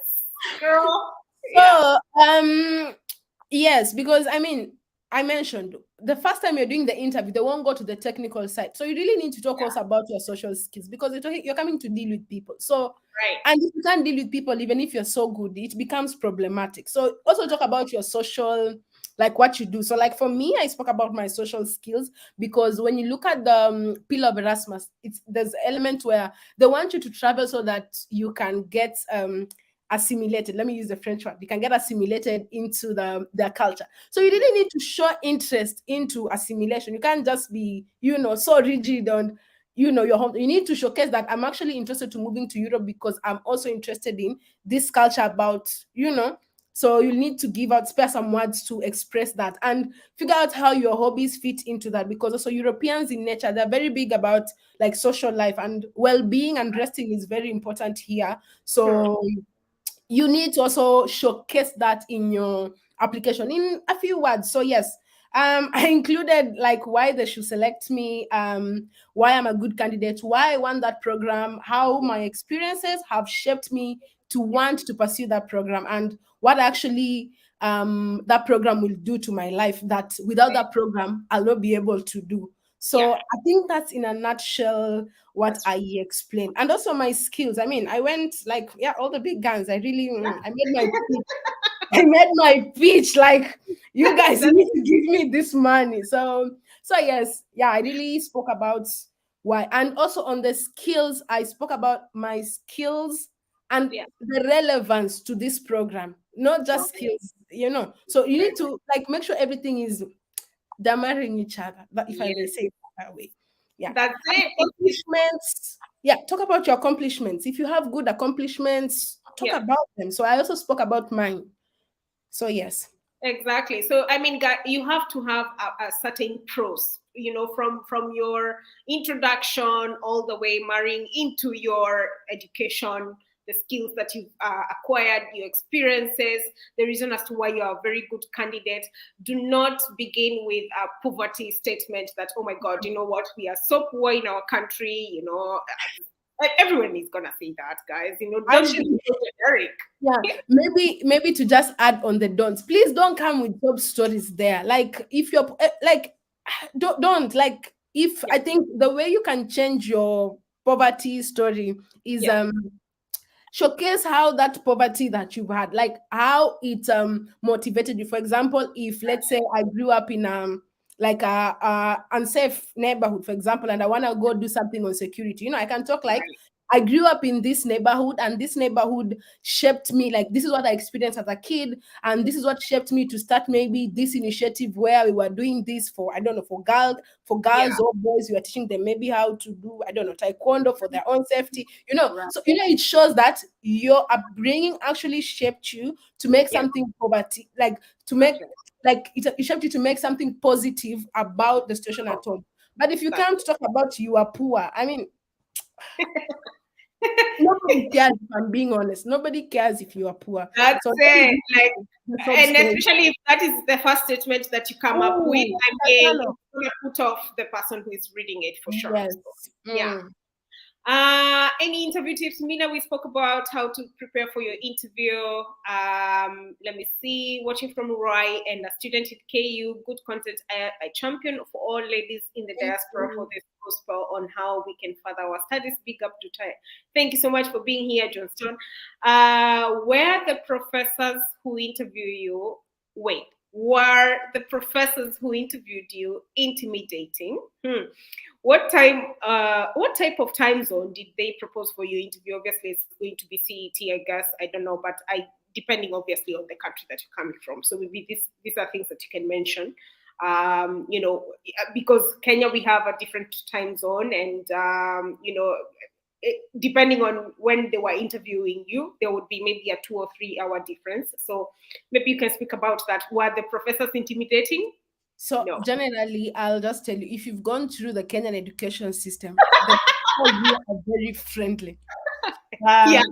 girl. So, yes, because I mean, I mentioned the first time you're doing the interview, they won't go to the technical side. So you really need to talk also about your social skills because you're coming to deal with people. So, and if you can't deal with people, even if you're so good, it becomes problematic. So also talk about your social, like what you do. So like for me, I spoke about my social skills because when you look at the pillar of Erasmus, there's an element where they want you to travel so that you can get assimilated. Let me use the French word. You can get assimilated into their culture. So you really need to show interest into assimilation. You can't just be, so rigid on, your home. You need to showcase that I'm actually interested to moving to Europe because I'm also interested in this culture about, So you need to spare some words to express that and figure out how your hobbies fit into that because also Europeans in nature, they're very big about like social life and well-being and resting is very important here. So you need to also showcase that in your application in a few words. So yes, I included like why they should select me, why I'm a good candidate, why I want that program, how my experiences have shaped me to want to pursue that program, and what actually that program will do to my life that without that program I'll not be able to do. So I think that's in a nutshell what I explained. And also my skills. I mean, I went like, all the big guns. I really, I made my pitch. I made my pitch. Like, you guys need to give me this money. So yes, I really spoke about why. And also on the skills, I spoke about my skills and the relevance to this program, not just skills, So you need to like make sure everything is they're marrying each other, if I may say it that way. That's it. Accomplishments. Talk about your accomplishments. If you have good accomplishments, talk about them. So I also spoke about mine. So yes. Exactly. So I mean, you have to have a certain pros, from your introduction all the way marrying into your education, the skills that you've acquired, your experiences, the reason as to why you are a very good candidate. Do not begin with a poverty statement that, oh my God, you know what, we are so poor in our country, everyone is gonna say that, guys. Don't be generic. Maybe to just add on the don'ts. Please don't come with job stories there. Like if you're like, don't like if I think the way you can change your poverty story is showcase how that poverty that you've had, like how it motivated you. For example, if let's say I grew up in like a unsafe neighborhood, for example, and I want to go do something on security, I can talk like I grew up in this neighborhood and this neighborhood shaped me. Like this is what I experienced as a kid, and this is what shaped me to start maybe this initiative where we were doing this for, I don't know, for girls or boys. We were teaching them maybe how to do, I don't know, taekwondo for their own safety. So it shows that your upbringing actually shaped you to make something poverty, like to make like it shaped you to make something positive about the situation at home. But if you can't talk about you are poor, I mean, nobody cares. If I'm being honest, nobody cares if you are poor. That's it. Like, and especially if that is the first statement that you come up with, I mean, it's gonna put off the person who is reading it for sure. Yes. So, any interview tips? Mina, we spoke about how to prepare for your interview. Let me see. Watching from Roy and a student at KU. Good content. A champion for all ladies in the diaspora for this gospel on how we can further our studies. Big up to Ty. Thank you so much for being here, Johnston. Where the professors who interview you, wait, were the professors who interviewed you intimidating? What type of time zone did they propose for your interview? Obviously, it's going to be CET, I guess. I don't know, but depending obviously on the country that you're coming from. So maybe these are things that you can mention. Because Kenya, we have a different time zone, and depending on when they were interviewing you, there would be maybe a 2 or 3 hour difference. So maybe you can speak about that. Were the professors intimidating? So No. generally, I'll just tell you, if you've gone through the Kenyan education system, the people here are very friendly. Yeah.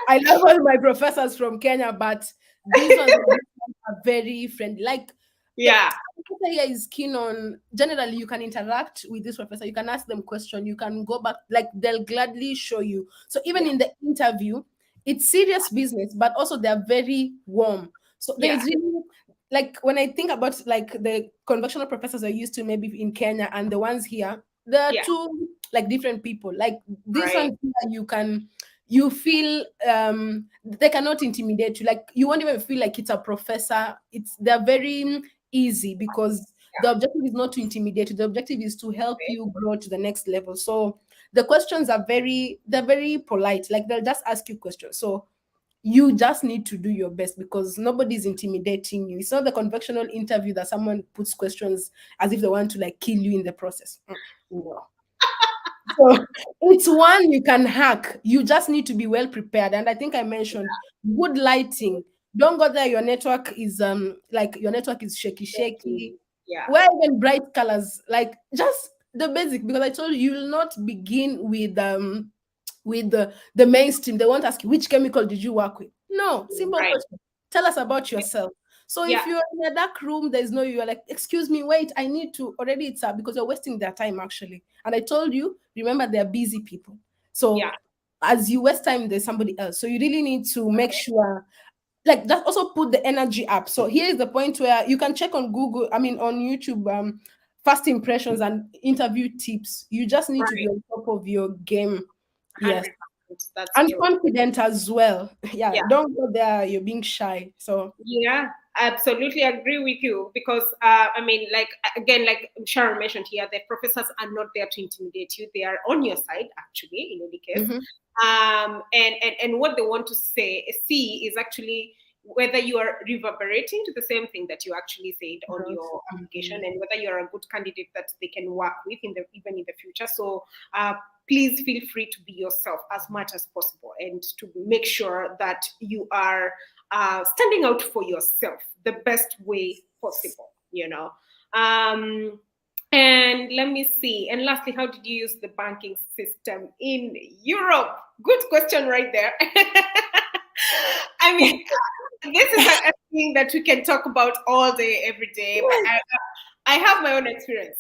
I love all my professors from Kenya, but these ones are very friendly. Like the Yeah. professor here is keen on. Generally, you can interact with this professor. You can ask them question. You can go back. Like they'll gladly show you. So even Yeah. in the interview, it's serious business, but also they're very warm. So there Yeah. is really, like, when I think about like the conventional professors I used to maybe in Kenya and the ones here, there are Yeah. two like different people. Like this Right. one here, you feel they cannot intimidate you. Like you won't even feel like it's a professor. They're very easy because the Yeah. objective is not to intimidate you. The objective is to help Right. you grow to the next level. So the questions are they're very polite. Like they'll just ask you questions. So you just need to do your best because nobody's intimidating you. It's not the conventional interview that someone puts questions as if they want to like kill you in the process. No. So it's one you can hack. You just need to be well prepared. And I think I mentioned good lighting. Don't go there. Your network is shaky. Yeah. Wear even bright colors, like just the basic. Because I told you, you will not begin with the mainstream. They won't ask you which chemical did you work with. No, simple Right. question. Tell us about yourself. So Yeah. if you're in a dark room, there's no you're like, excuse me, wait, I need to already it's up because you're wasting their time actually. And I told you, remember they're busy people. So Yeah. as you waste time, there's somebody else. So you really need to make sure like just also put the energy up. So here is the point where you can check on Google, I mean on YouTube, first impressions and interview tips. You just need to be Right. on top of your game. Yes. 100%. That's And true. confident as well. Yeah, Yeah. don't go there, you're being shy. So Yeah, absolutely agree with you because I mean, like again, like Sharon mentioned here, the professors are not there to intimidate you; they are on your side, actually, in any case. mhm, And what they want to see is actually whether you are reverberating to the same thing that you actually said on your application, and whether you are a good candidate that they can work with even in the future. So please feel free to be yourself as much as possible and to make sure that you are standing out for yourself the best way possible, and let me see. And lastly, how did you use the banking system in Europe? Good question right there. I mean, this is a thing that we can talk about all day, every day. But I have my own experience.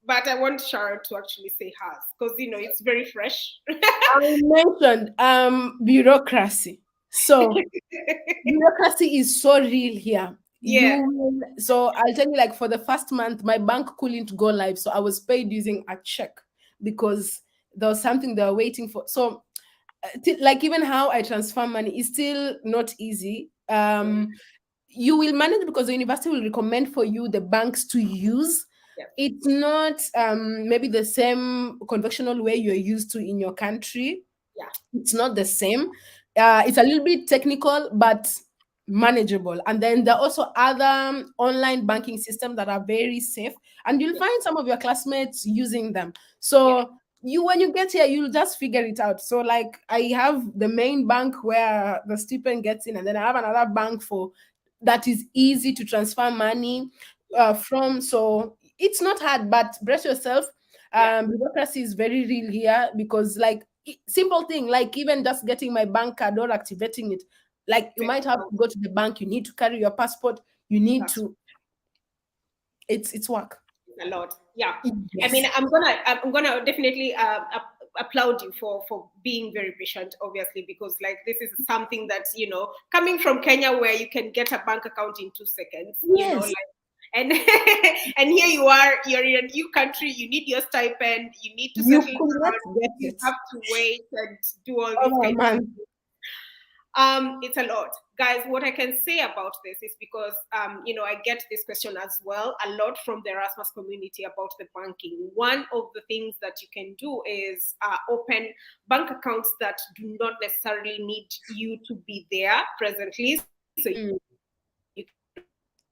But I want Sharon to actually say hers because it's very fresh. I mentioned bureaucracy. So bureaucracy is so real here. Yeah. So I'll tell you, like for the first month, my bank couldn't go live. So I was paid using a check because there was something they were waiting for. So like even how I transfer money is still not easy. You will manage because the university will recommend for you the banks to use. Yeah. It's not maybe the same conventional way you're used to in your country. Yeah. It's not the same. It's a little bit technical, but manageable. And then there are also other online banking systems that are very safe, and you'll Yeah. find some of your classmates using them. Yeah. So when you get here, you'll just figure it out. So like I have the main bank where the stipend gets in, and then I have another bank for that is easy to transfer money from. So it's not hard, but brace yourself. Yeah. Bureaucracy is very real here because like simple thing like even just getting my bank card or activating it, like you might have to go to the bank, you need to carry your passport, you need That's to it's work. a lot. Yeah. I Yes. mean, I'm gonna definitely applaud you for being very patient, obviously, because like this is something that coming from Kenya where you can get a bank account in 2 seconds, Yes. like, and and here you're in a new country, you need your stipend, you need to You settle could not down, get you it. have to wait and do all these Oh kinds. man. It's a lot, guys. What I can say about this is because I get this question as well a lot from the Erasmus community about the banking. One of the things that you can do is open bank accounts that do not necessarily need you to be there presently. So you can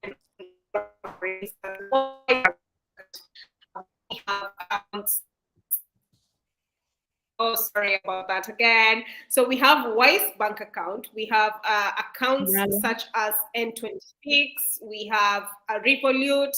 Mm. we have Oh, sorry about that again. So we have Wise bank account. We have accounts Yeah. such as N26. We have Revolut,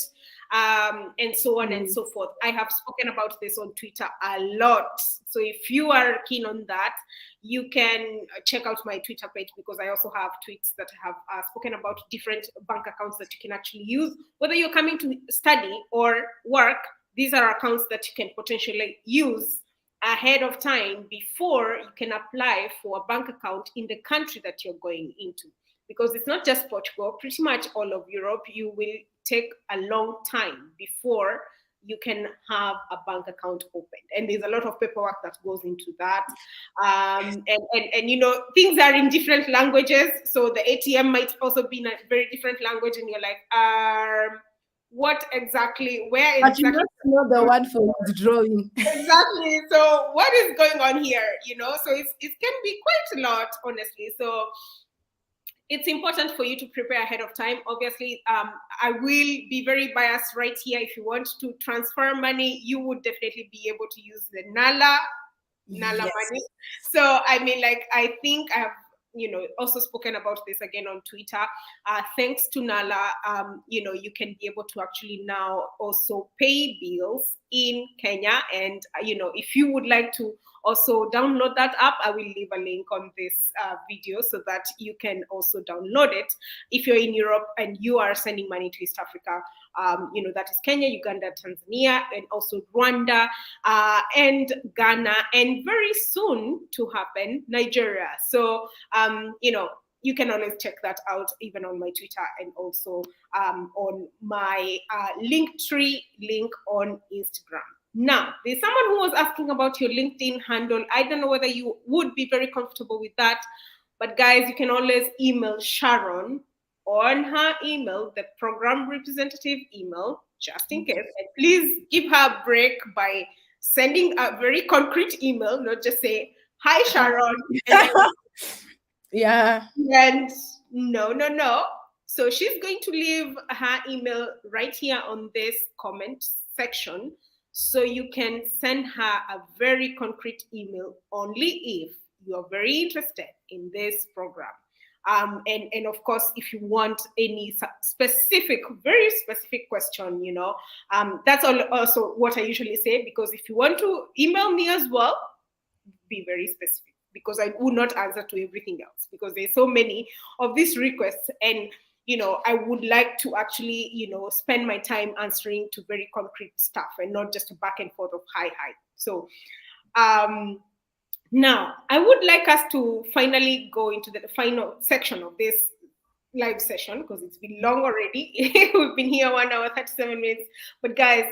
and so on and Mm. so forth. I have spoken about this on Twitter a lot. So if you are keen on that, you can check out my Twitter page, because I also have tweets that have spoken about different bank accounts that you can actually use, whether you're coming to study or work. These are accounts that you can potentially use ahead of time before you can apply for a bank account in the country that you're going into. Because it's not just Portugal, pretty much all of Europe, you will take a long time before you can have a bank account opened. And there's a lot of paperwork that goes into that. And things are in different languages. So the ATM might also be in a very different language, and you're like, what exactly, where But you exactly? must know the word for withdrawing. Exactly. So what is going on here? So it can be quite a lot, honestly. So it's important for you to prepare ahead of time. Obviously, I will be very biased right here. If you want to transfer money, you would definitely be able to use the Nala Yes. money. So I mean, like, I think I have also spoken about this again on Twitter. Thanks to Nala, you can be able to actually now also pay bills in Kenya. And if you would like to also download that app, I will leave a link on this video so that you can also download it if you're in Europe and you are sending money to East Africa. That is Kenya, Uganda, Tanzania, and also Rwanda, and Ghana, and very soon to happen, Nigeria. So, you can always check that out even on my Twitter, and also on my Linktree link on Instagram. Now, there's someone who was asking about your LinkedIn handle. I don't know whether you would be very comfortable with that, but guys, you can always email Sharon on her email, the program representative email, just in case. And please give her a break by sending a very concrete email, not just say, "Hi, Sharon," and then Yeah. and no, no, no. So she's going to leave her email right here on this comment section. So you can send her a very concrete email only if you're very interested in this program. And of course, if you want any specific, very specific question, that's also what I usually say, because if you want to email me as well, be very specific, because I will not answer to everything else, because there's so many of these requests, and I would like to actually spend my time answering to very concrete stuff and not just a back and forth of hi. So now I would like us to finally go into the final section of this live session, because it's been long already. We've been here 1 hour 37 minutes. But guys,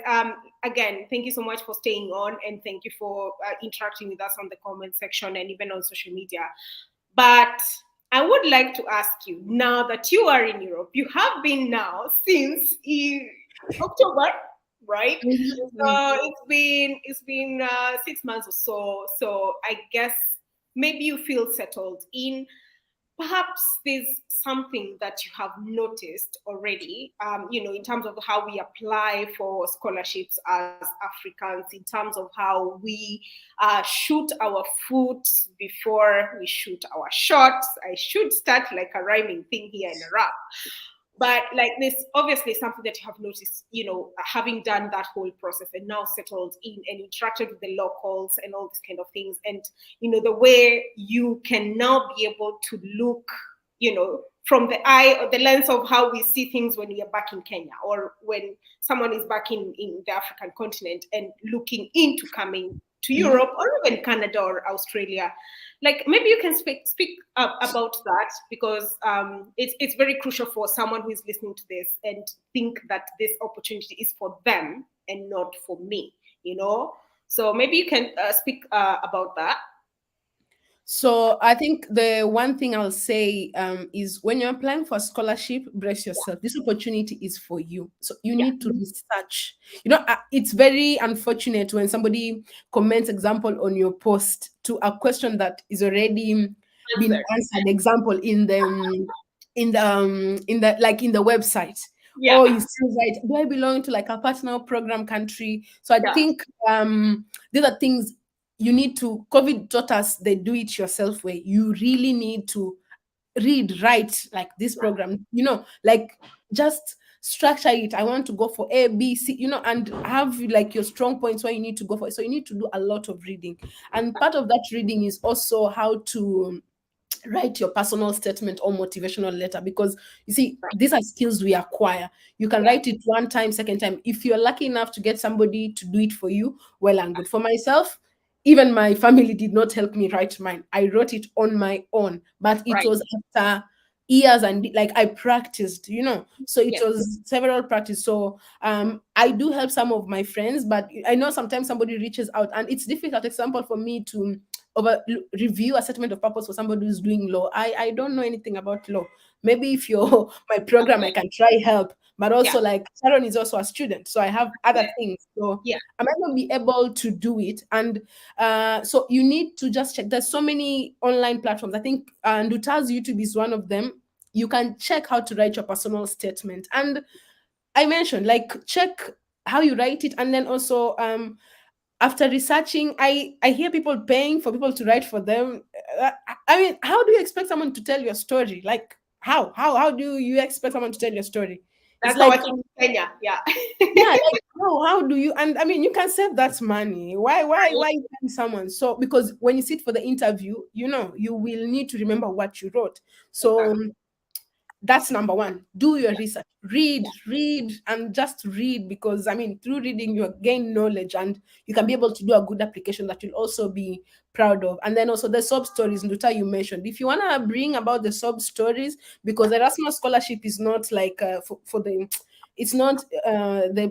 again, thank you so much for staying on, and thank you for interacting with us on the comment section and even on social media. But I would like to ask you, now that you are in Europe, you have been now since October, right? Mhm. So it's been 6 months or so. So I guess maybe you feel settled in. Perhaps there's something that you have noticed already, in terms of how we apply for scholarships as Africans, in terms of how we shoot our foot before we shoot our shots. I should start like a rhyming thing here in a rap. But like this, obviously something that you have noticed, having done that whole process and now settled in and interacted with the locals and all these kind of things. And, the way you can now be able to look, from the eye or the lens of how we see things when we are back in Kenya, or when someone is back in the African continent and looking into coming to Mhm. Europe or even Canada or Australia. Like, maybe you can speak about that, because it's very crucial for someone who is listening to this and think that this opportunity is for them and not for me. So maybe you can speak about that. So I think the one thing I'll say is when you're applying for a scholarship, brace Yeah, yourself. This opportunity is for you. So you yeah, need to research. It's very unfortunate when somebody comments example on your post to a question that is already been answered. answered. Example in the website. Yeah, Or you still write, do I belong to like a partner program country? So I yeah, think these are things you need to. COVID taught us the do it yourself way. You really need to read, write like this yeah, program, like just structure it. I want to go for A, B, C, and have like your strong points where you need to go for it. So you need to do a lot of reading. And part of that reading is also how to write your personal statement or motivational letter, because you see right. these are skills we acquire. You can Yeah, write it one time, second time. If you're lucky enough to get somebody to do it for you, well and good. For myself, even my family did not help me write mine. I wrote it on my own, but it right. was after years, and like I practiced, so it Yes, was several practice. So I do help some of my friends, but I know sometimes somebody reaches out and it's difficult, example, for me to over review a statement of purpose for somebody who's doing law. I don't know anything about law. Maybe if you're my program, I can try help. But yeah, also, like, Sharon is also a student, so I have other yeah, things. So yeah, I might not be able to do it. And so you need to just check. There's so many online platforms. I think Nduta's YouTube is one of them. You can check how to write your personal statement. And I mentioned, like, check how you write it, and then also after researching, I hear people paying for people to write for them. I mean, how do you expect someone to tell your story? Like, how do you expect someone to tell your story? It's that's how like, I in Kenya. Yeah, yeah, like, how do you? And I mean, you can save that money. Why pay someone? So because when you sit for the interview, you will need to remember what you wrote. So exactly. that's number one. Do your Yeah, research. yeah, Read, and just read, because I mean, through reading you gain knowledge, and you can be able to do a good application that you'll also be proud of. And then also the sub stories, Nduta, you mentioned. If you want to bring about the sub stories, because Erasmus scholarship is not like for the, it's not the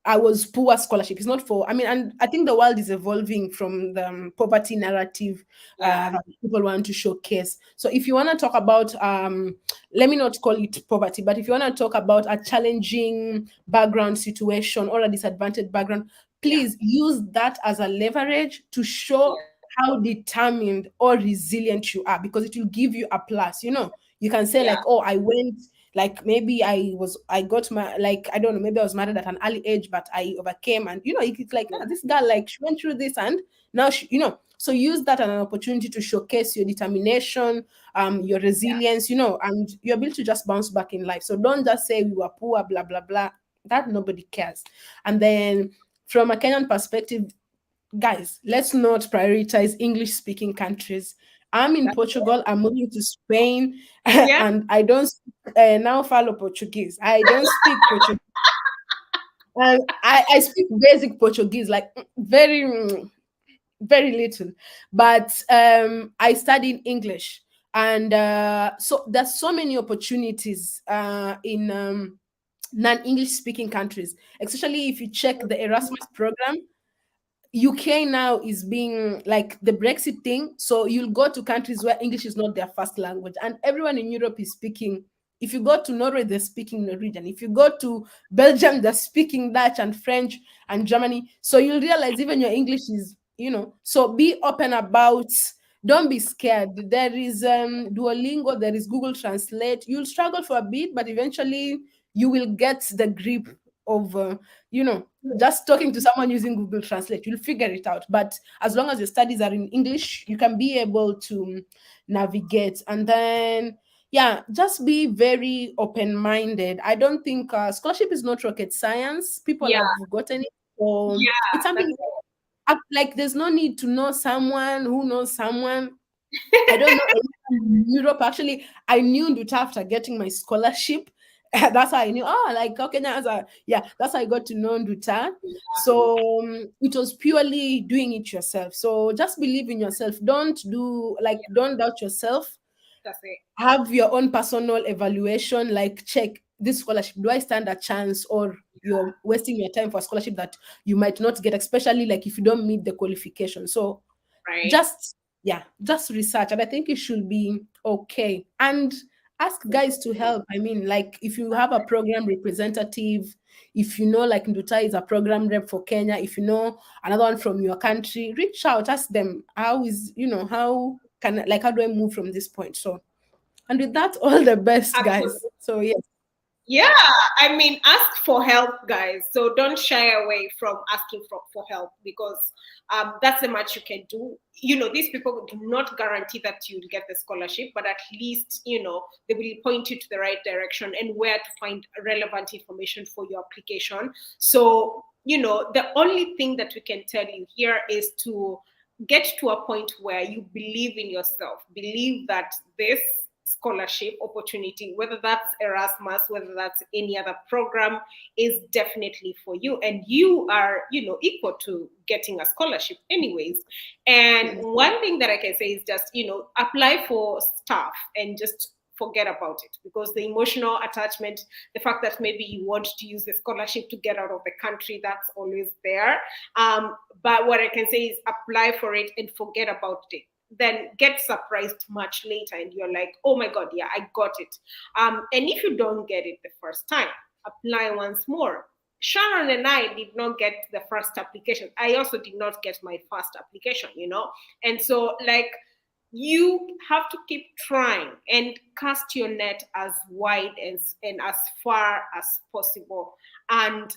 I was poor scholarship. It's not for, I mean, and I think the world is evolving from the poverty narrative yeah, that people want to showcase. So if you want to talk about let me not call it poverty, but if you want to talk about a challenging background situation or a disadvantaged background, yeah, please use that as a leverage to show yeah, how determined or resilient you are, because it will give you a plus. You can say yeah, like, oh, I went, like, maybe I got my, like, I don't know, maybe I was married at an early age, but I overcame. And it's like, this girl, like, she went through this, and now so use that as an opportunity to showcase your determination, your yeah. resilience, and your ability to just bounce back in life. So don't just say we were poor, blah blah blah. That nobody cares. And then from a Kenyan perspective, guys, let's not prioritize English speaking countries. I'm in That's Portugal, I'm moving to Spain, yeah. and I don't speak, now follow Portuguese. I don't speak Portuguese. And I speak basic Portuguese, like very, very little. But I studied English. And so there's so many opportunities in non-English speaking countries, especially if you check the Erasmus program. UK now is being like the Brexit thing. So you'll go to countries where English is not their first language, and everyone in Europe is speaking. If you go to Norway, they're speaking Norwegian. If you go to Belgium, they're speaking Dutch and French and Germany. So you'll realize even your English is, so be open about, don't be scared. There is Duolingo, there is Google Translate. You'll struggle for a bit, but eventually you will get the grip of, you know, just talking to someone using Google Translate, you'll figure it out. But as long as your studies are in English, you can be able to navigate. And then, yeah, just be very open minded. I don't think scholarship is not rocket science. People Yeah, have gotten it. So yeah, it's something that's like there's no need to know someone who knows someone. I don't know anyone in Europe. Actually, I knew Nduta after getting my scholarship. That's how I knew. Oh, like, okay, now, yeah, that's how I got to know Nduta. So it was purely doing it yourself. So just believe in yourself. yeah, Don't doubt yourself. that's it. Have your own personal evaluation. Like, check this scholarship. Do I stand a chance, or you're wasting your time for a scholarship that you might not get, especially like if you don't meet the qualification. So Right. just yeah, just research, and I think it should be okay. And ask guys to help. I mean, like if you have a program representative, if you know like Nduta is a program rep for Kenya, if you know another one from your country, reach out, ask them how is, how can, like, how do I move from this point? So, and with that, all the best, guys. Absolutely. So yes. Yeah, I mean, ask for help, guys. So don't shy away from asking for help, because that's the much you can do. These people do not guarantee that you'll get the scholarship, but at least, they will point you to the right direction and where to find relevant information for your application. So, the only thing that we can tell you here is to get to a point where you believe in yourself, believe that this scholarship opportunity, whether that's Erasmus, whether that's any other program, is definitely for you. And you are, equal to getting a scholarship anyways. And one thing that I can say is just, apply for stuff and just forget about it, because the emotional attachment, the fact that maybe you want to use the scholarship to get out of the country, that's always there. But what I can say is apply for it and forget about it. Then get surprised much later and you're like, oh my God, yeah, I got it. And if you don't get it the first time, apply once more. Sharon and I did not get the first application. I also did not get my first application, And so, like, you have to keep trying and cast your net as wide and as far as possible. And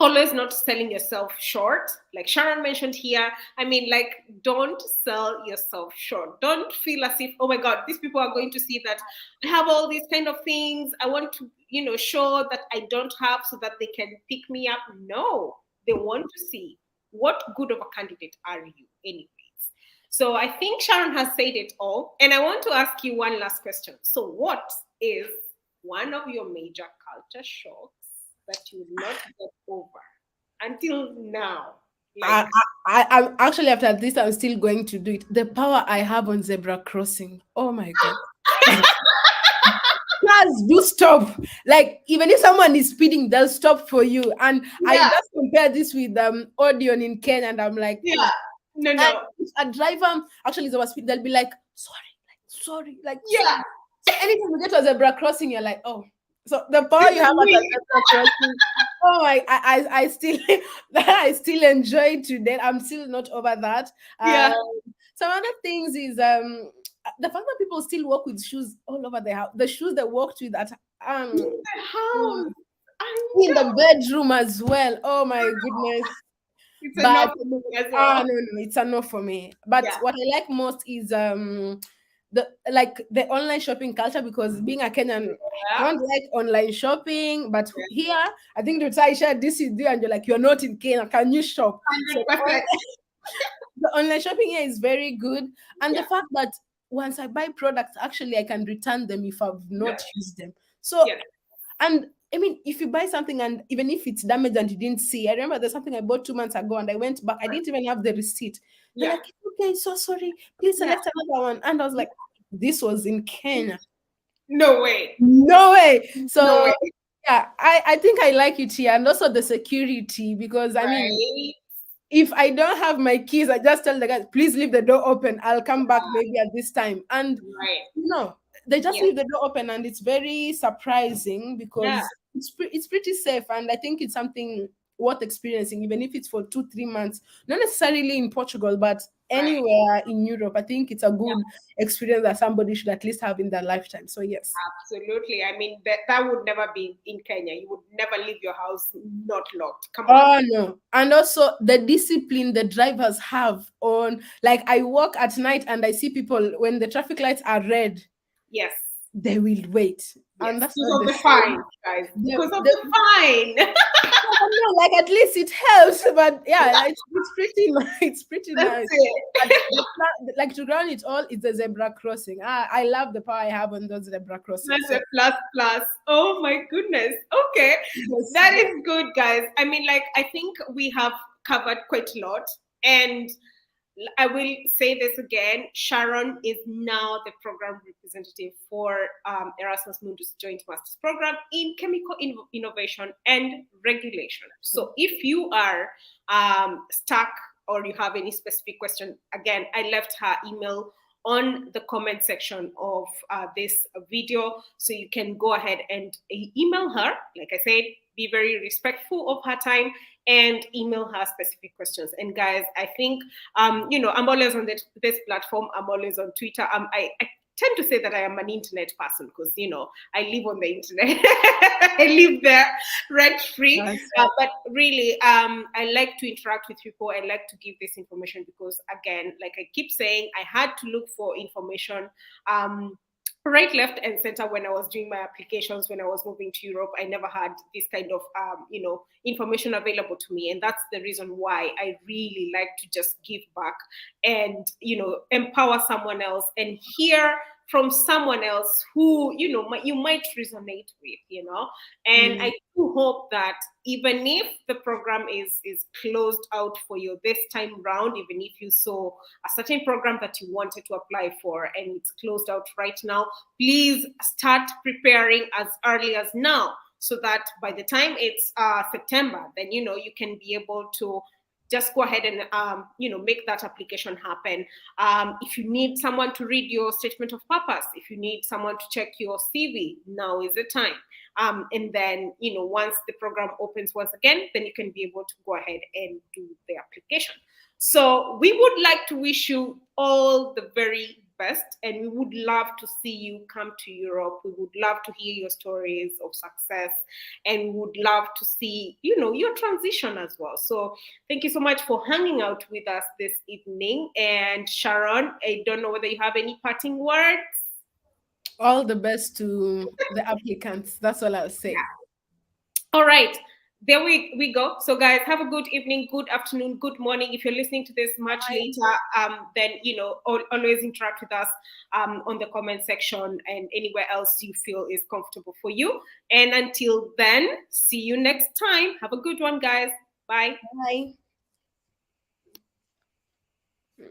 always not selling yourself short, like Sharon mentioned here. I mean, like, don't sell yourself short. Don't feel as if, oh my God, these people are going to see that I have all these kind of things, I want to show that I don't have, so that they can pick me up. No, they want to see what good of a candidate are you anyways. So I think Sharon has said it all, and I want to ask you one last question. So what is one of your major culture shocks that you will not get over until now? Like, I'm actually, after this, I'm still going to do it. The power I have on zebra crossing. Oh my God. Cars do stop. Like, even if someone is speeding, they'll stop for you. And I yeah, just compare this with Odeon in Kenya, and I'm like, yeah, no, and no, if a driver actually is over speed, they'll be like, sorry, like yeah, sorry. So anytime you get to a zebra crossing, you're like, oh. So the power this you is have at a me. zebra crossing. Oh, I still I still enjoy it today. I'm still not over that. Yeah, Some other things is the fact that people still walk with shoes all over the house. The shoes they walked with at in the house. I in the know. bedroom as well. Oh my goodness. It's But enough for me as well. no, it's a no for me. But Yeah, what I like most is the online shopping culture, because being a Kenyan, I yeah, don't like online shopping. But yeah. here, I think the I shared this with you, and you're like, you're not in Kenya, can you shop? So 100%. the online shopping here is very good, and the Yeah, fact that once I buy products, actually I can return them if I've yeah, not used them. So, yeah, and I mean, if you buy something and even if it's damaged and you didn't see, I remember there's something I bought 2 months ago and I went back, I didn't even have the receipt. They're yeah, like, okay, so sorry, please yeah. select another one. And I was like, this was in Kenya. No way. No way. No So way. yeah, I think I like it here, and also the security, because I mean, Right. if I don't have my keys, I just tell the guys, please leave the door open. I'll come back maybe at this time. And Right. no, they just Yeah. leave the door open, and it's very surprising Yeah. because it's pretty safe, and I think it's something worth experiencing, even if it's for 2 3 months. Not necessarily in Portugal, but Right. anywhere in Europe. I think it's a Yeah. good experience that somebody should at least have in their lifetime. So yes. Absolutely. I mean, that would never be in Kenya. You would never leave your house not locked. Come on. Oh no. And also the discipline the drivers have on, like, I walk at night and I see people when the traffic lights are red, Yes. they will wait. And Yes. that's Because not of the the fine, same. guys. Because of The the fine. no, like at least it helps, but yeah, it's pretty nice. It's pretty That's nice. it. But like, to ground it all, it's a zebra crossing. I love the power I have on those zebra crossings. That's So a plus plus. Oh my goodness. Okay. yes, That is good, guys. I mean, like, I think we have covered quite a lot. And I will say this again. Sharon is now the program representative for Erasmus Mundus Joint Masters Program in Chemical Innovation and Regulation. So if you are stuck or you have any specific question, again, I left her email on the comment section of this video, so you can go ahead and email her. Like I said, be very respectful of her time and email her specific questions. And guys, I think I'm always on this platform. I'm always on Twitter. I tend to say that I am an internet person because I live on the internet. I live there rent free. But really, I like to interact with people. I like to give this information because, again, like I keep saying, I had to look for information right, left, and center when I was doing my applications. When I was moving to Europe, I never had this kind of information available to me, and that's the reason why I really like to just give back and empower someone else and hear from someone else who you might resonate with. And I do hope that even if the program is closed out for you this time round, even if you saw a certain program that you wanted to apply for and it's closed out right now, please start preparing as early as now, so that by the time it's September, then you can be able to just go ahead and make that application happen. If you need someone to read your statement of purpose, if you need someone to check your CV, now is the time. And then once the program opens once again, then you can be able to go ahead and do the application. So we would like to wish you all the very best, and we would love to see you come to Europe. We would love to hear your stories of success, and we would love to see your transition as well. So thank you so much for hanging out with us this evening. And Sharon, I don't know whether you have any parting words. All the best to the applicants. That's all I'll say. All right. There we go. So guys, have a good evening, good afternoon, good morning. If you're listening to this much later, then always interact with us on the comment section and anywhere else you feel is comfortable for you. And until then, see you next time. Have a good one, guys. Bye. Bye.